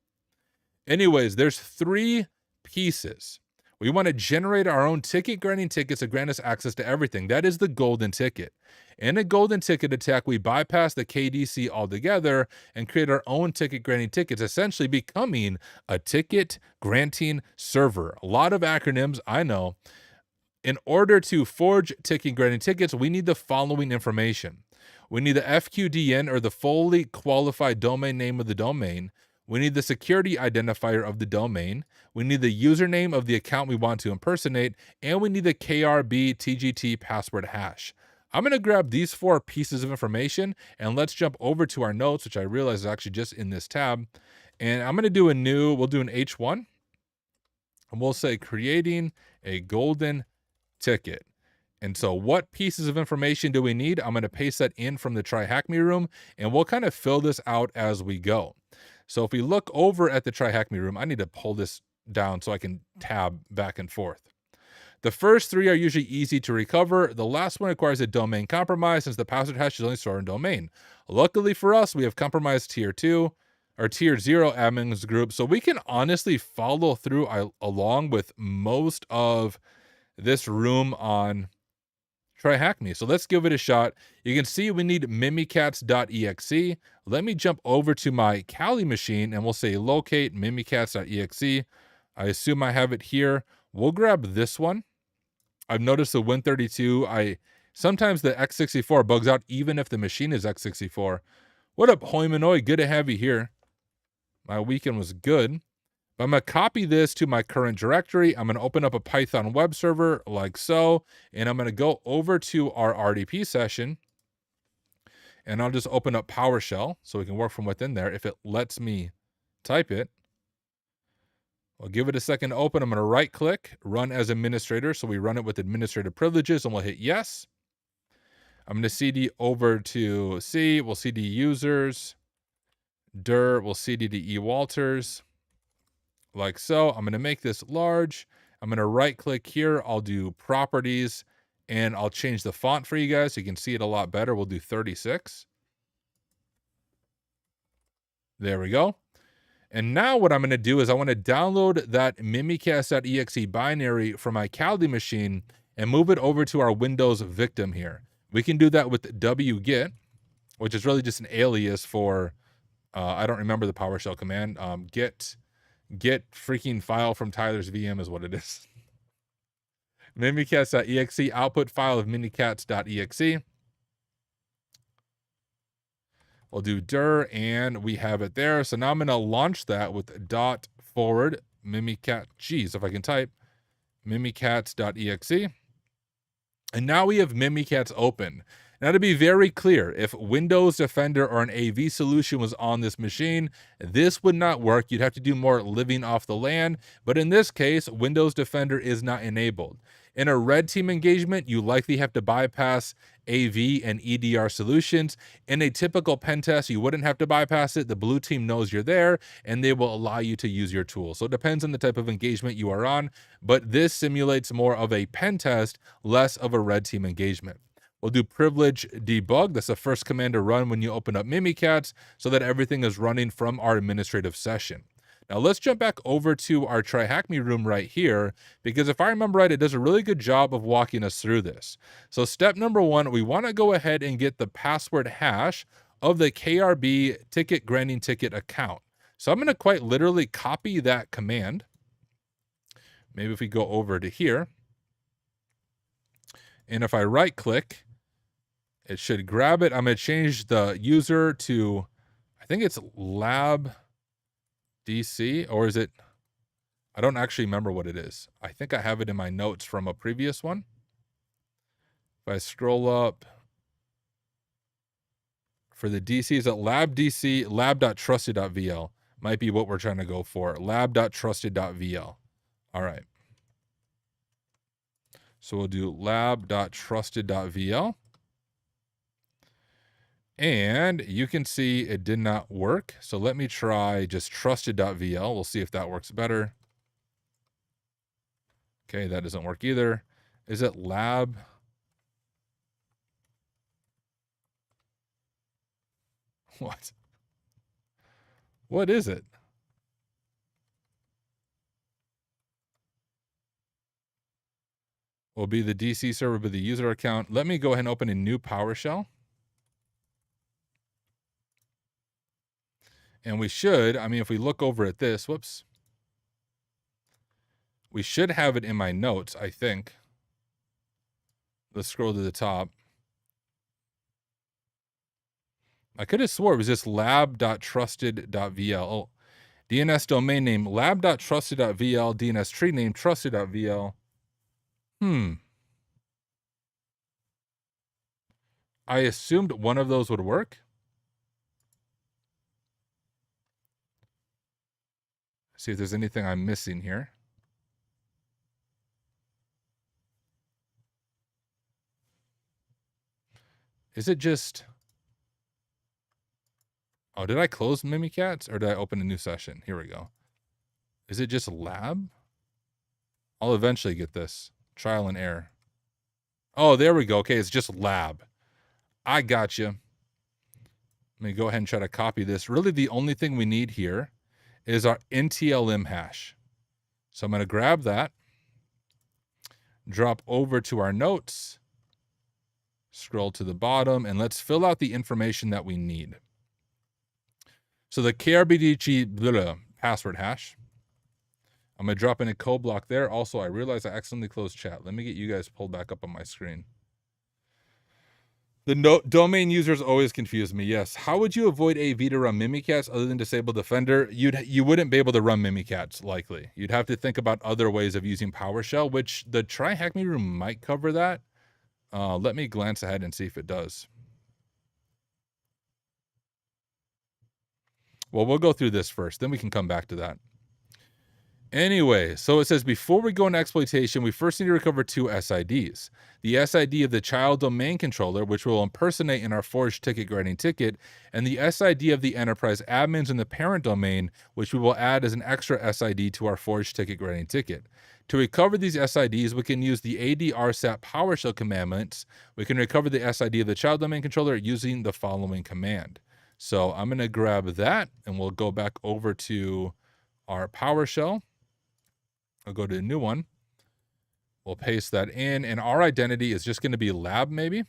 Anyways, there's 3 pieces. We want to generate our own ticket granting tickets to grant us access to everything. That is the golden ticket. In a golden ticket attack, we bypass the KDC altogether and create our own ticket granting tickets, essentially becoming a ticket granting server. A lot of acronyms, I know. In order to forge ticket granting tickets, we need the following information. We need the FQDN, or the fully qualified domain name of the domain. We need the security identifier of the domain. We need the username of the account we want to impersonate, and we need the KRBTGT password hash. I'm going to grab these 4 pieces of information, and let's jump over to our notes, which I realize is actually just in this tab. And I'm going to do we'll do an H1, and we'll say creating a golden ticket. And so what pieces of information do we need? I'm going to paste that in from the TryHackMe room, and we'll kind of fill this out as we go. So if we look over at the TryHackMe room, I need to pull this down so I can tab back and forth. The first three are usually easy to recover. The last one requires a domain compromise since the password hash is only stored in domain. Luckily for us, we have compromised tier 2 or tier 0 admins group, so we can honestly follow through along with most of this room on Try Hack Me. So let's give it a shot. You can see we need mimikatz.exe. Let me jump over to my Kali machine and we'll say locate mimikatz.exe. I assume I have it here. We'll grab this one. I've noticed the Win32, sometimes the x64 bugs out even if the machine is x64. What up, Hoimanoi? Good to have you here. My weekend was good. I'm going to copy this to my current directory. I'm going to open up a Python web server like so, and I'm going to go over to our RDP session, and I'll just open up PowerShell so we can work from within there if it lets me type it. I'll give it a second to open. I'm going to right click, run as administrator. So we run it with administrative privileges and we'll hit yes. I'm going to CD over to C. We'll CD users. Dir, we'll CD to E Walters. Like so. I'm going to make this large. I'm going to right click here. I'll do properties and I'll change the font for you guys so you can see it a lot better. We'll do 36. There we go. And now what I'm going to do is I want to download that mimikatz.exe binary from my Kali machine and move it over to our Windows victim here. We can do that with wget, which is really just an alias for, I don't remember the PowerShell command. Get freaking file from Tyler's VM is what it is. mimikatz.exe, output file of mimikatz.exe. We'll do dir, and we have it there. So now I'm going to launch that with // mimikatz. Geez, if I can type mimikatz.exe. And now we have Mimikatz open. Now, to be very clear, if Windows Defender or an AV solution was on this machine, this would not work. You'd have to do more living off the LAN. But in this case, Windows Defender is not enabled. In a red team engagement, you likely have to bypass AV and EDR solutions. In a typical pen test, you wouldn't have to bypass it. The blue team knows you're there, and they will allow you to use your tool. So it depends on the type of engagement you are on, but this simulates more of a pen test, less of a red team engagement. We'll do privilege debug. That's the first command to run when you open up Mimikatz so that everything is running from our administrative session. Now let's jump back over to our Try Hack Me room right here, because if I remember right, it does a really good job of walking us through this. So step number one, we want to go ahead and get the password hash of the KRB ticket granting ticket account. So I'm going to quite literally copy that command. Maybe if we go over to here, and if I right click, it should grab it. I'm going to change the user to, I think it's lab DC, or is it? I don't actually remember what it is. I think I have it in my notes from a previous one. If I scroll up for the DC, is it lab DC, lab.trusted.vl might be what we're trying to go for. Lab.trusted.vl. All right. So we'll do lab.trusted.vl. And you can see it did not work. So let me try just trusted.vl. We'll see if that works better. Okay, that doesn't work either. Is it lab? What? What is it? Will be the DC server, but the user account. Let me go ahead and open a new PowerShell. And we should, I mean, if we look over at this, whoops. We should have it in my notes, I think. Let's scroll to the top. I could have swore it was just lab.trusted.vl. Oh, DNS domain name lab.trusted.vl, DNS tree name trusted.vl. I assumed one of those would work. See if there's anything I'm missing here. Is it just... Oh, did I close Mimikatz or did I open a new session? Here we go. Is it just lab? I'll eventually get this. Trial and error. Oh, there we go. Okay, it's just lab. I got you. Let me go ahead and try to copy this. Really, the only thing we need here is our NTLM hash. So I'm going to grab that, drop over to our notes, scroll to the bottom, and let's fill out the information that we need. So the KRBDG password hash. I'm going to drop in a code block there. Also, I realized I accidentally closed chat. Let me get you guys pulled back up on my screen. The domain users always confuse me. Yes. How would you avoid AV to run Mimikatz other than disable Defender? You wouldn't be able to run Mimikatz, likely. You'd have to think about other ways of using PowerShell, which the Try Hack Me room might cover that. Let me glance ahead and see if it does. Well, we'll go through this first, then we can come back to that. Anyway, so it says before we go into exploitation, we first need to recover two SIDs. The SID of the child domain controller, which will impersonate in our forged ticket granting ticket, and the SID of the enterprise admins in the parent domain, which we will add as an extra SID to our forged ticket granting ticket. To recover these SIDs, we can use the AD-RSAT PowerShell commandments. We can recover the SID of the child domain controller using the following command. So I'm going to grab that, and we'll go back over to our PowerShell. I'll go to a new one. We'll paste that in, and our identity is just going to be lab, maybe.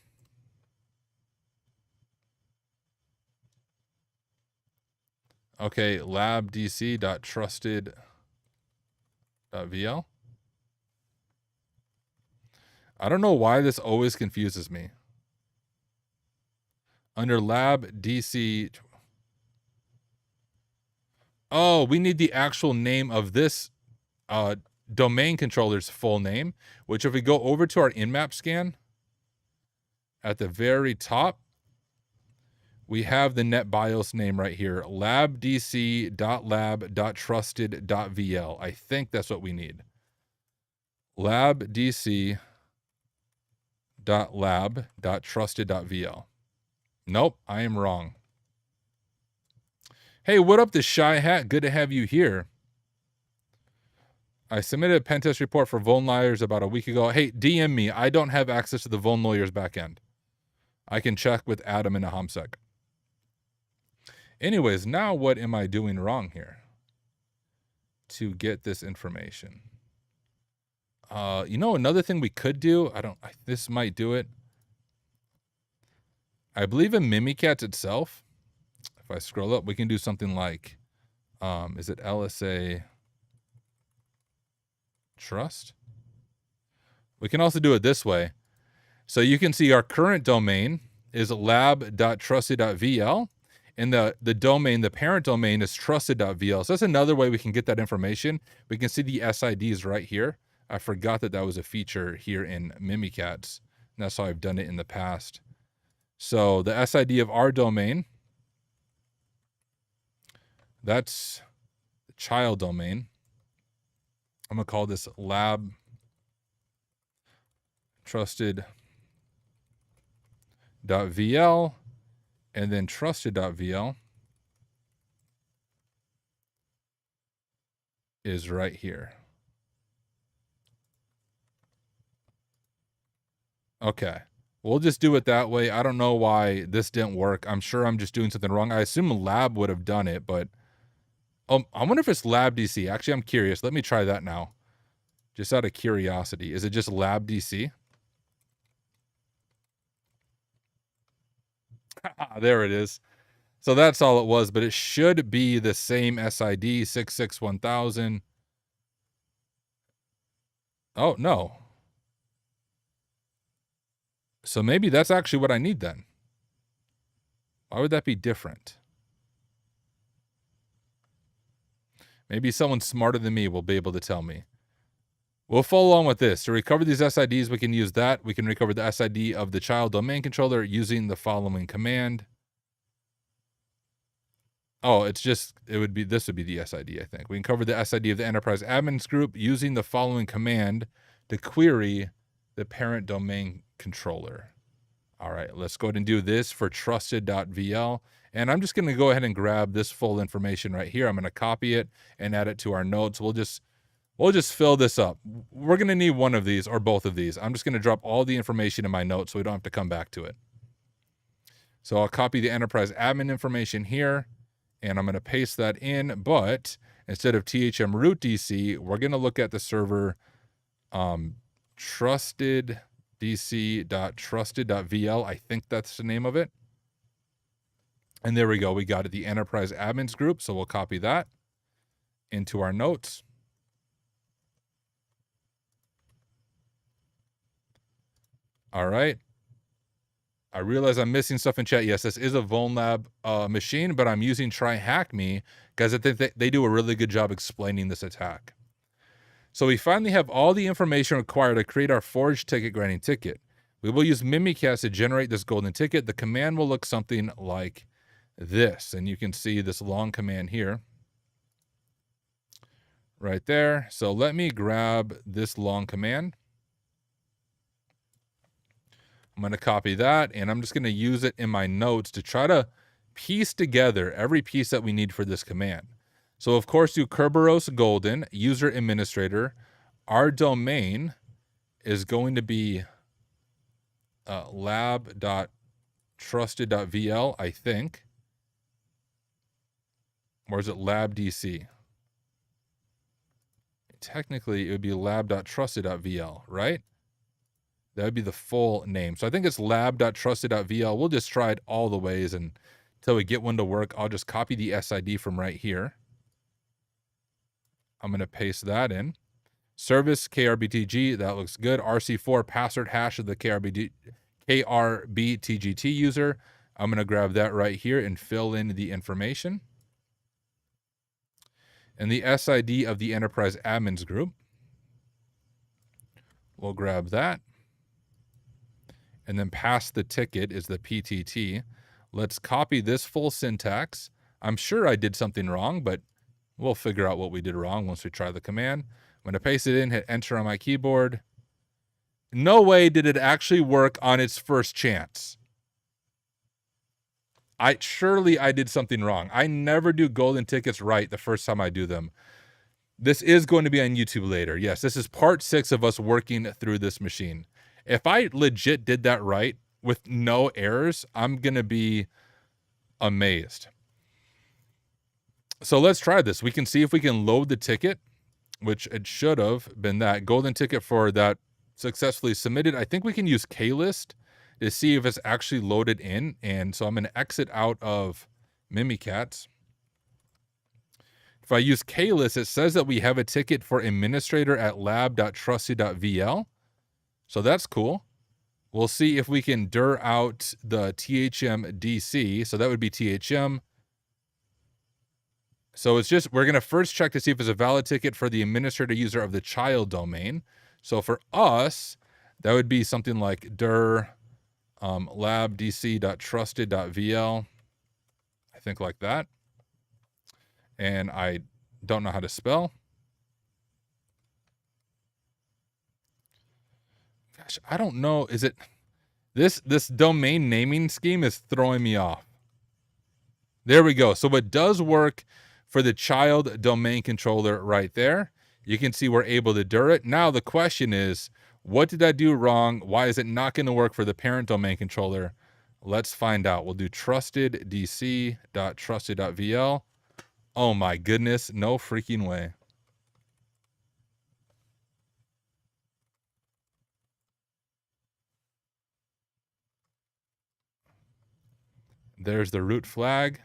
Okay, labdc.trusted.vl. I don't know why this always confuses me. Under labdc. Oh, we need the actual name of this domain controller's full name, which if we go over to our in-map scan, at the very top, we have the NetBIOS name right here, labdc.lab.trusted.vl. I think that's what we need. labdc.lab.trusted.vl. Nope, I am wrong. Hey, what up, the Shy Hat? Good to have you here. I submitted a pen test report for Vuln Lawyers about a week ago. Hey, DM me. I don't have access to the Vuln Lawyers backend. I can check with Adam in a HomSec. Anyways, now what am I doing wrong here to get this information? You know, another thing we could do, this might do it. I believe in Mimikatz itself, if I scroll up, we can do something like, is it LSA trust? We can also do it this way. So you can see our current domain is lab.trusted.vl, and the domain, the parent domain, is trusted.vl. So that's another way we can get that information. We can see the SIDs right here. I forgot that was a feature here in Mimikatz, and that's how I've done it in the past. So the SID of our domain, that's the child domain. I'm going to call this lab trusted.vl, and then trusted.vl is right here. Okay. We'll just do it that way. I don't know why this didn't work. I'm sure I'm just doing something wrong. I assume lab would have done it, but I wonder if it's labdc. Actually, I'm curious. Let me try that now. Just out of curiosity. Is it just labdc? There it is. So that's all it was, but it should be the same SID, 661,000. Oh, no. So maybe that's actually what I need then. Why would that be different? Maybe someone smarter than me will be able to tell me. We'll follow along with this. To recover these SIDs, we can use that. We can recover the SID of the child domain controller using the following command. Oh, this would be the SID, I think. We can cover the SID of the enterprise admins group using the following command to query the parent domain controller. All right, let's go ahead and do this for trusted.vl. And I'm just going to go ahead and grab this full information right here. I'm going to copy it and add it to our notes. We'll just We'll just fill this up. We're going to need one of these or both of these. I'm just going to drop all the information in my notes so we don't have to come back to it. So I'll copy the enterprise admin information here, and I'm going to paste that in, but instead of THM root DC, we're going to look at the server trusteddc.trusted.vl. I think that's the name of it. And there we go. We got it, the enterprise admins group. So we'll copy that into our notes. All right. I realize I'm missing stuff in chat. Yes, this is a VulnLab machine, but I'm using TryHackMe because I think they do a really good job explaining this attack. So we finally have all the information required to create our forged ticket granting ticket. We will use Mimikatz to generate this golden ticket. The command will look something like this, and you can see this long command here. Right there. So let me grab this long command. I'm going to copy that, and I'm just going to use it in my notes to try to piece together every piece that we need for this command. So, of course, do Kerberos Golden, user administrator. Our domain is going to be lab.trusted.vl, I think. Or is it labdc? Technically, it would be lab.trusted.vl, right? That would be the full name. So I think it's lab.trusted.vl. We'll just try it all the ways until we get one to work. I'll just copy the SID from right here. I'm going to paste that in. Service KRBTG, that looks good. RC4 password hash of the KRBTGT user. I'm going to grab that right here and fill in the information. And the SID of the enterprise admins group. We'll grab that. And then past the ticket is the PTT. Let's copy this full syntax. I'm sure I did something wrong, but we'll figure out what we did wrong once we try the command. I'm going to paste it in, hit enter on my keyboard. No way did it actually work on its first chance. Surely I did something wrong. I never do golden tickets right the first time I do them. This is going to be on YouTube later. Yes, this is part 6 of us working through this machine. If I legit did that right with no errors, I'm going to be amazed. So let's try this. We can see if we can load the ticket, which it should have been that golden ticket for that successfully submitted. I think we can use Klist to see if it's actually loaded in. And so I'm going to exit out of Mimikatz. If I use Klist, it says that we have a ticket for administrator at lab.trusted.vl. So that's cool. We'll see if we can dir out the THM DC. So that would be THM. So it's just, we're going to first check to see if it's a valid ticket for the administrator user of the child domain. So for us, that would be something like dir labdc.trusted.vl. I think like that. And I don't know how to spell. Gosh, I don't know. Is it this domain naming scheme is throwing me off. There we go. So it does work for the child domain controller right there. You can see we're able to dir it. Now the question is, what did I do wrong? Why is it not going to work for the parent domain controller? Let's find out. We'll do trusteddc.trusted.vl. Oh my goodness, no freaking way. There's the root flag.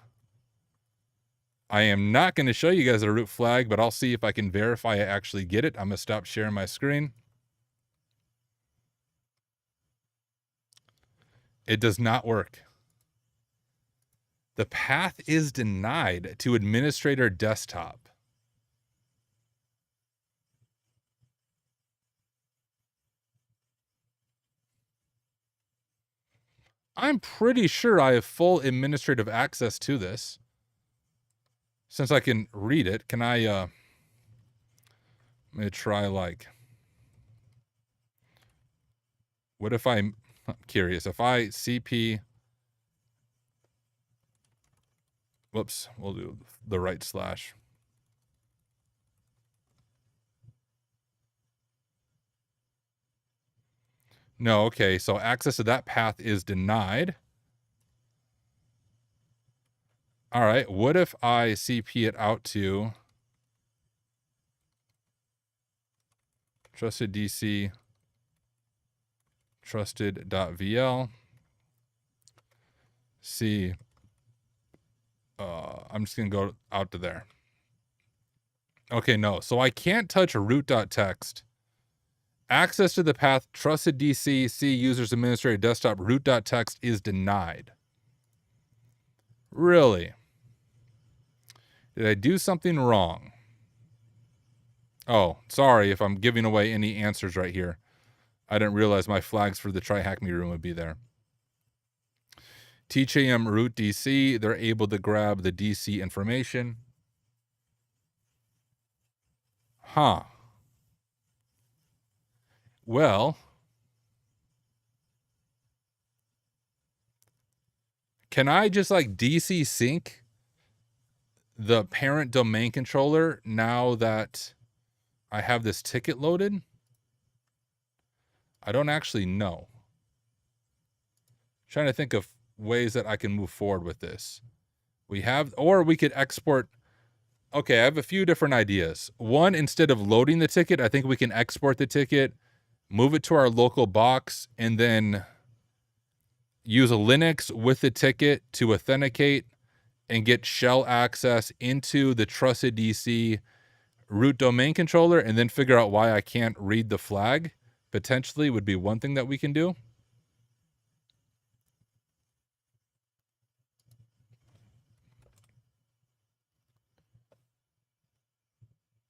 I am not going to show you guys the root flag, but I'll see if I can verify I actually get it. I'm going to stop sharing my screen. It does not work. The path is denied to administrator desktop. I'm pretty sure I have full administrative access to this. Since I can read it, can I, let me try like, what if I'm curious, if I CP, whoops, we'll do the right slash. No, okay, so access to that path is denied. All right, what if I CP it out to trusted DC trusted.vl. See, I'm just going to go out to there. Okay, no. So I can't touch root.txt. Access to the path trusted DC C users administrator desktop root.txt is denied. Really? Did I do something wrong? Oh, sorry if I'm giving away any answers right here. I didn't realize my flags for the Try Hack Me room would be there. THAM root DC, they're able to grab the DC information. Huh. Well, can I just like DC sync the parent domain controller now that I have this ticket loaded? I don't actually know. Trying to think of ways that I can move forward with this. Or we could export. Okay, I have a few different ideas. One, instead of loading the ticket, I think we can export the ticket, move it to our local box, and then use a Linux with the ticket to authenticate and get shell access into the trusted DC root domain controller, and then figure out why I can't read the flag. Potentially would be one thing that we can do.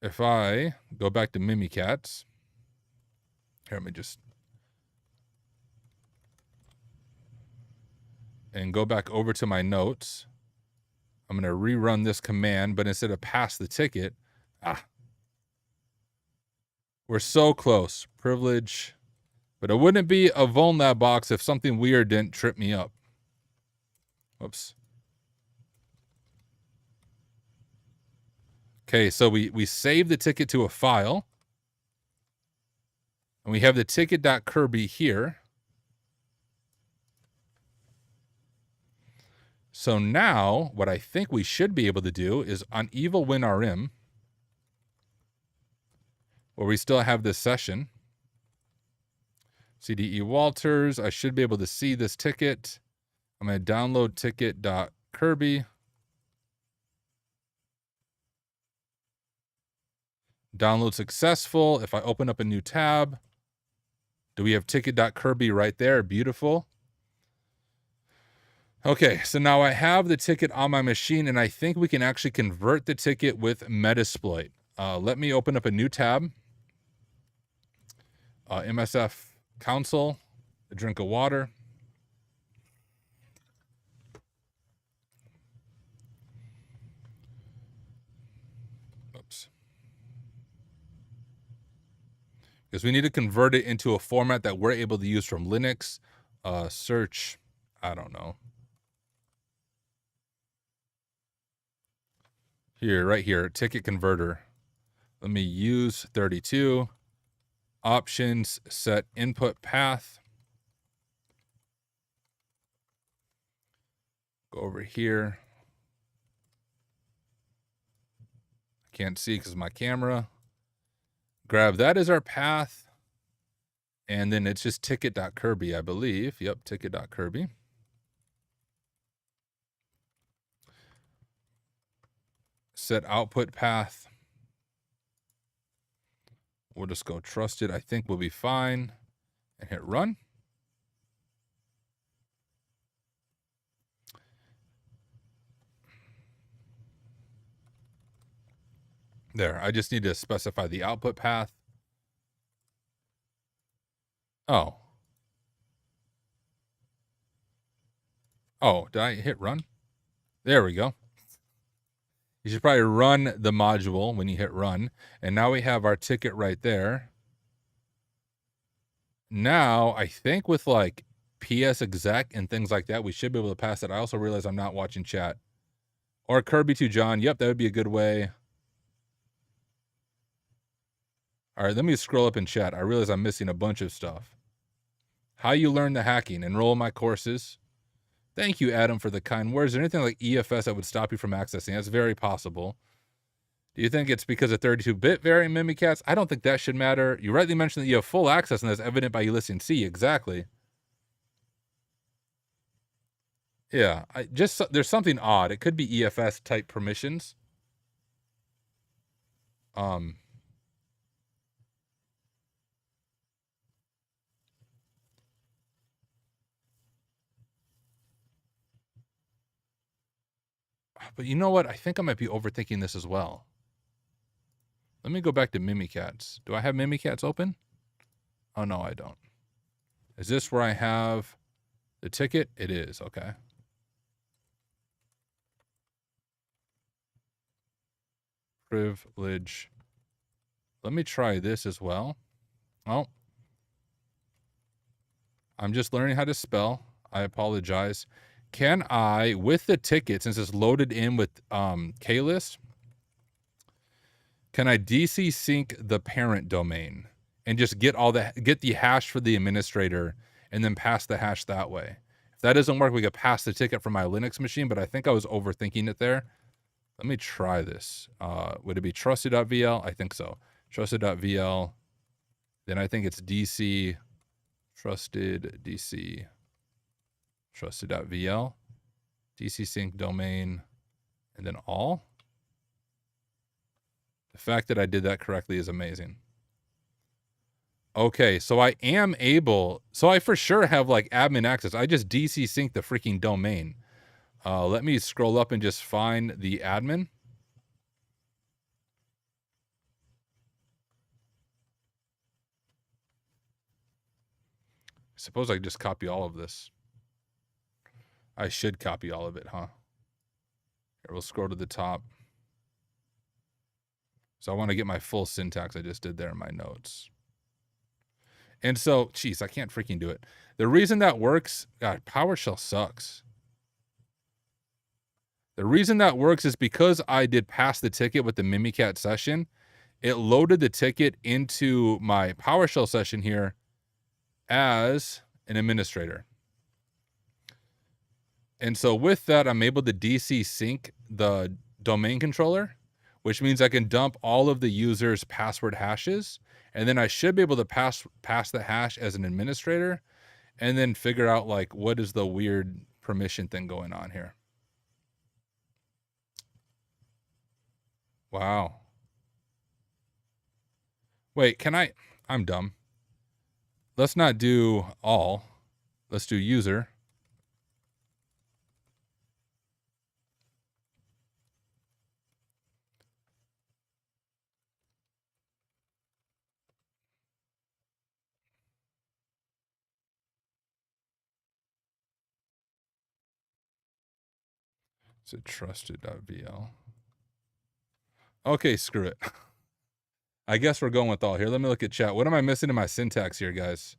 If I go back to Mimikatz, here, let me just, and go back over to my notes. I'm going to rerun this command, but instead of pass the ticket, we're so close. Privilege, but it wouldn't be a vuln box if something weird didn't trip me up. Whoops. Okay, so we save the ticket to a file. And we have the ticket.kirby here. So now, what I think we should be able to do is on evil winrm, where we still have this session, CDE Walters, I should be able to see this ticket. I'm going to download ticket.kirby. Download successful. If I open up a new tab, do we have ticket.kirby right there? Beautiful. Okay, so now I have the ticket on my machine, and I think we can actually convert the ticket with Metasploit. Let me open up a new tab. MSF console, a drink of water. Oops. Because we need to convert it into a format that we're able to use from Linux. Search, I don't know. Here, right here, ticket converter. Let me use 32. Options, set input path. Go over here. I can't see because of my camera. Grab that as our path. And then it's just ticket.kirby, I believe. Yep, ticket.kirby. Set output path. We'll just go trusted. I think we'll be fine. And hit run. There, I just need to specify the output path. Oh. Oh, did I hit run? There we go. You should probably run the module when you hit run. And now we have our ticket right there. Now, I think with like PS exec and things like that, we should be able to pass it. I also realize I'm not watching chat. Or Kirby to John. Yep, that would be a good way. All right, let me scroll up in chat. I realize I'm missing a bunch of stuff. How you learn the hacking. Enroll in my courses. Thank you, Adam, for the kind words. Is there anything like EFS that would stop you from accessing? That's very possible. Do you think it's because of 32-bit variant Mimikatz? I don't think that should matter. You rightly mentioned that you have full access, and that's evident by you listing C. Exactly. Yeah, there's something odd. It could be EFS type permissions. But you know what? I think I might be overthinking this as well. Let me go back to Mimikatz. Do I have Mimikatz open? Oh, no, I don't. Is this where I have the ticket? It is. Okay. Privilege. Let me try this as well. Oh. I'm just learning how to spell. I apologize. Can I, with the ticket, since it's loaded in with KList, can I DC sync the parent domain and just get the hash for the administrator and then pass the hash that way? If that doesn't work, we could pass the ticket from my Linux machine, but I think I was overthinking it there. Let me try this. Would it be trusted.vl? I think so. Trusted.vl. Then I think it's DC, trusted DC, trusted.vl, DC sync domain, and then all. The fact that I did that correctly is amazing. Okay, so I am able, so I for sure have like admin access. I just DC sync the freaking domain. Let me scroll up and just find the admin. Suppose I just copy all of this. I should copy all of it, huh? Here, we'll scroll to the top. So I want to get my full syntax I just did there in my notes. And so, geez, I can't freaking do it. The reason that works, God, PowerShell sucks. The reason that works is because I did pass the ticket with the Mimikat session. It loaded the ticket into my PowerShell session here as an administrator. And so with that, I'm able to DC sync the domain controller, which means I can dump all of the user's password hashes. And then I should be able to pass the hash as an administrator and then figure out like what is the weird permission thing going on here. Wow. Wait, I'm dumb. Let's not do all. Let's do user. Is it trusted.vl? Okay, screw it. I guess we're going with all here. Let me look at chat. What am I missing in my syntax here, guys?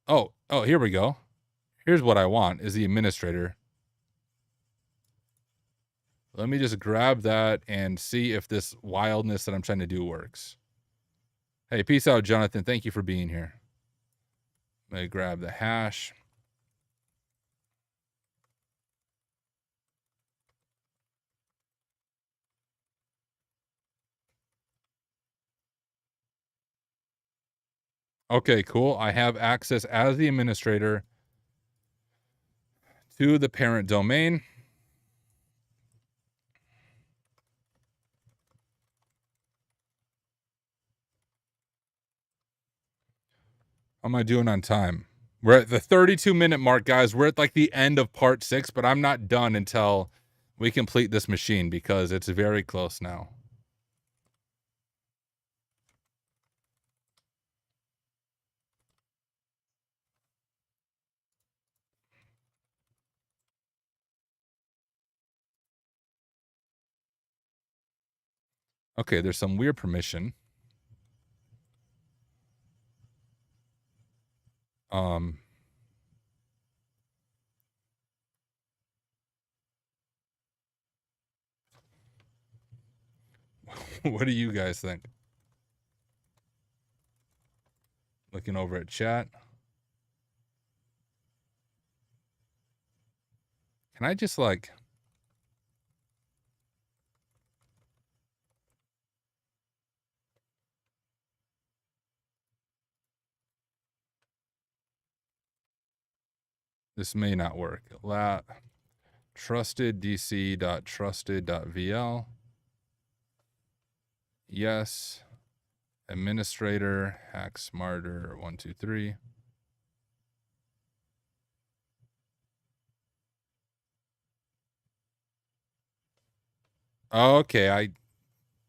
Oh, here we go. Here's what I want is the administrator. Let me just grab that and see if this wildness that I'm trying to do works. Hey, peace out, Jonathan. Thank you for being here. Let me grab the hash. Okay, cool. I have access as the administrator to the parent domain. How am I doing on time? We're at the 32-minute mark, guys. We're at like the end of part 6, but I'm not done until we complete this machine because it's very close now. Okay, there's some weird permission. What do you guys think? Looking over at chat. Can I just like... This may not work. Trusteddc.trusted.vl. Yes. Administrator, hack smarter, 1, 2, 3. Okay, I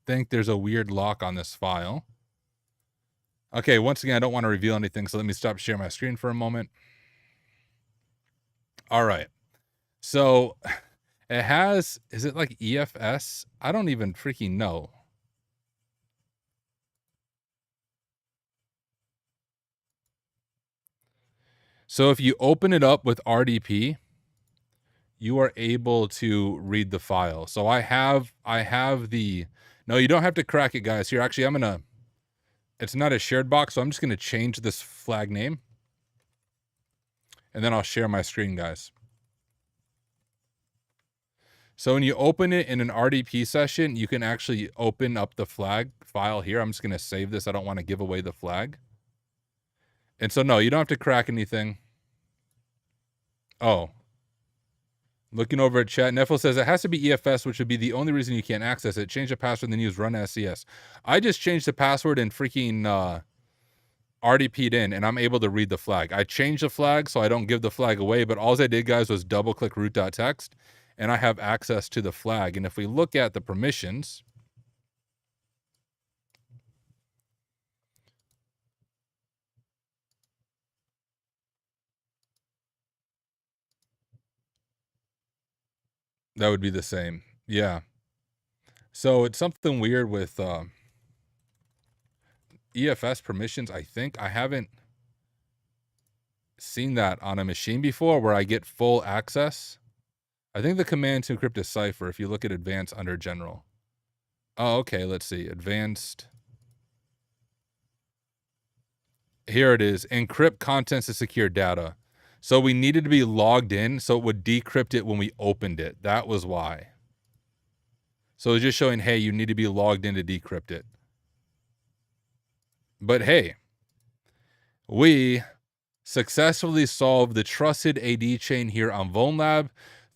think there's a weird lock on this file. Okay, once again, I don't want to reveal anything, so let me stop sharing my screen for a moment. All right. So it has, is it like EFS? I don't even freaking know. So if you open it up with RDP, you are able to read the file. So I have the, no, you don't have to crack it, guys. Here, actually, I'm going to, it's not a shared box, so I'm just going to change this flag name. And then I'll share my screen, guys. So when you open it in an RDP session, you can actually open up the flag file here. I'm just going to save this. I don't want to give away the flag. And so, no, you don't have to crack anything. Oh. Looking over at chat, Neffel says it has to be EFS, which would be the only reason you can't access it. Change the password, then use run SCS. I just changed the password and freaking RDP'd in, and I'm able to read the flag. I changed the flag so I don't give the flag away, but all I did, guys, was double-click root.txt, and I have access to the flag. And if we look at the permissions, that would be the same. Yeah. So it's something weird with EFS permissions, I think. I haven't seen that on a machine before where I get full access. I think the command to encrypt a cipher, if you look at advanced under general. Oh, okay, let's see. Advanced. Here it is. Encrypt contents to secure data. So we needed to be logged in, so it would decrypt it when we opened it. That was why. So it's just showing, hey, you need to be logged in to decrypt it. But hey, we successfully solved the trusted AD chain here on VulnLab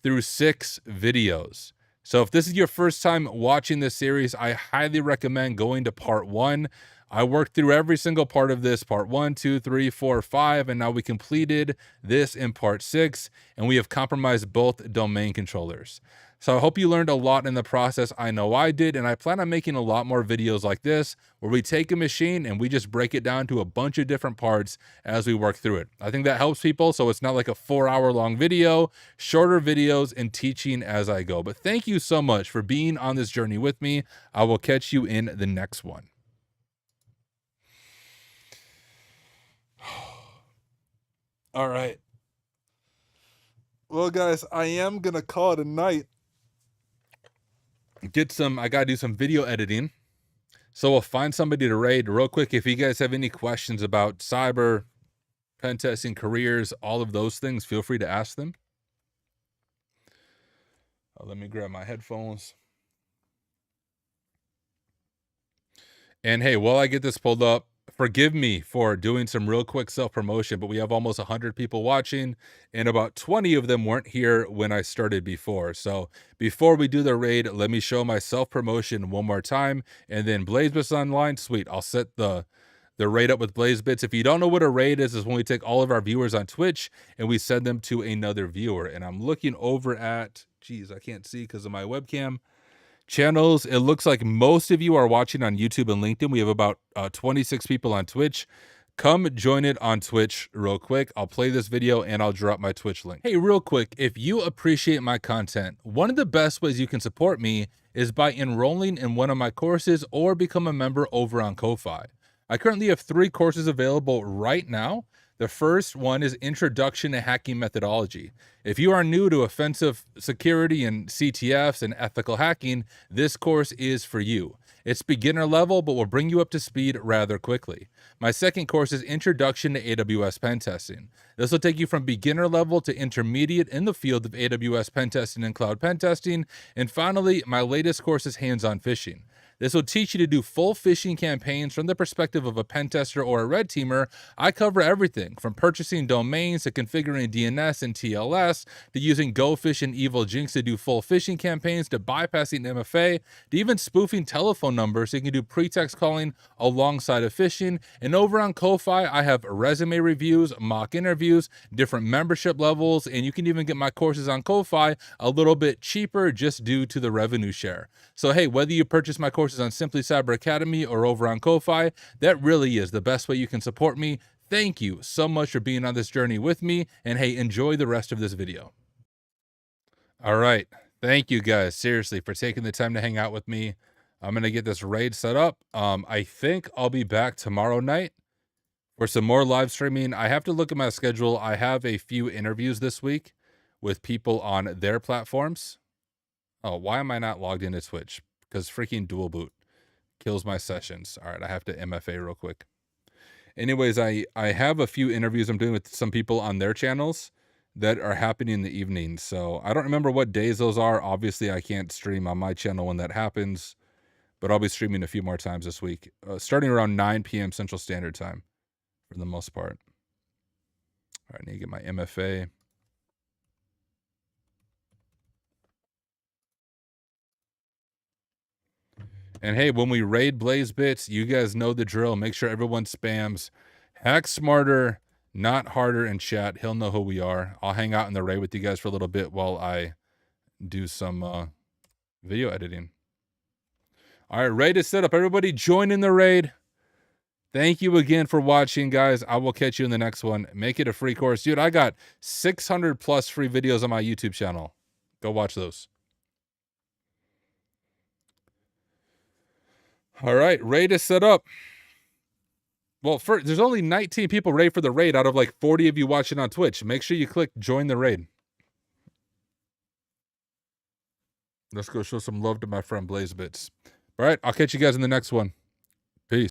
through 6 videos. So if this is your first time watching this series, I highly recommend going to part 1. I worked through every single part of this, part 1, 2, 3, 4, 5, and now we completed this in part 6, and we have compromised both domain controllers. So I hope you learned a lot in the process. I know I did, and I plan on making a lot more videos like this, where we take a machine and we just break it down to a bunch of different parts as we work through it. I think that helps people, so it's not like a 4-hour-long video, shorter videos, and teaching as I go. But thank you so much for being on this journey with me. I will catch you in the next one. All right. Well, guys, I am going to call it a night. I got to do some video editing. So we'll find somebody to raid real quick. If you guys have any questions about cyber, pen testing, careers, all of those things, feel free to ask them. Let me grab my headphones. And hey, while I get this pulled up, forgive me for doing some real quick self-promotion, but we have almost 100 people watching, and about 20 of them weren't here when I started before. So before we do the raid, let me show my self-promotion one more time, and then BlazeBits Online, sweet, I'll set the raid up with BlazeBits. If you don't know what a raid is when we take all of our viewers on Twitch and we send them to another viewer. And I'm looking over at, geez, I can't see because of my webcam. Channels, it looks like most of you are watching on YouTube and LinkedIn. We have about 26 people on Twitch. Come join it on Twitch real quick. I'll play this video and I'll drop my Twitch link. Hey, real quick, if you appreciate my content, one of the best ways you can support me is by enrolling in one of my courses or become a member over on Ko-Fi. I currently have 3 courses available right now. The first one is Introduction to Hacking Methodology. If you are new to offensive security and CTFs and ethical hacking, this course is for you. It's beginner level, but will bring you up to speed rather quickly. My second course is Introduction to AWS Pentesting. This will take you from beginner level to intermediate in the field of AWS Pentesting and Cloud Pentesting. And finally, my latest course is Hands-on Phishing. This will teach you to do full phishing campaigns from the perspective of a pen tester or a red teamer. I cover everything from purchasing domains to configuring DNS and TLS to using GoPhish and Evil Jinx to do full phishing campaigns to bypassing MFA to even spoofing telephone numbers so you can do pretext calling alongside of phishing. And over on Ko-Fi, I have resume reviews, mock interviews, different membership levels, and you can even get my courses on Ko-Fi a little bit cheaper just due to the revenue share. So hey, whether you purchase my courses on Simply Cyber Academy or over on Ko-Fi, that really is the best way you can support me. Thank you so much for being on this journey with me, and hey, enjoy the rest of this video. All right, thank you guys, seriously, for taking the time to hang out with me. I'm gonna get this raid set up. I think I'll be back tomorrow night for some more live streaming. I have to look at my schedule. I have a few interviews this week with people on their platforms. Oh, why am I not logged into Twitch? Because freaking dual boot kills my sessions. All right, I have to MFA real quick. Anyways, I have a few interviews I'm doing with some people on their channels that are happening in the evening. So I don't remember what days those are. Obviously, I can't stream on my channel when that happens, but I'll be streaming a few more times this week, starting around 9 p.m. Central Standard Time for the most part. All right, I need to get my MFA. And hey, when we raid Blaze Bits, you guys know the drill. Make sure everyone spams hack smarter, not harder in chat. He'll know who we are. I'll hang out in the raid with you guys for a little bit while I do some video editing. All right, raid is set up. Everybody join in the raid. Thank you again for watching, guys. I will catch you in the next one. Make it a free course. Dude, I got 600 plus free videos on my YouTube channel. Go watch those. All right, raid is set up. Well, there's only 19 people ready for the raid out of like 40 of you watching on Twitch. Make sure you click join the raid. Let's go show some love to my friend Blaze Bits. All right, I'll catch you guys in the next one.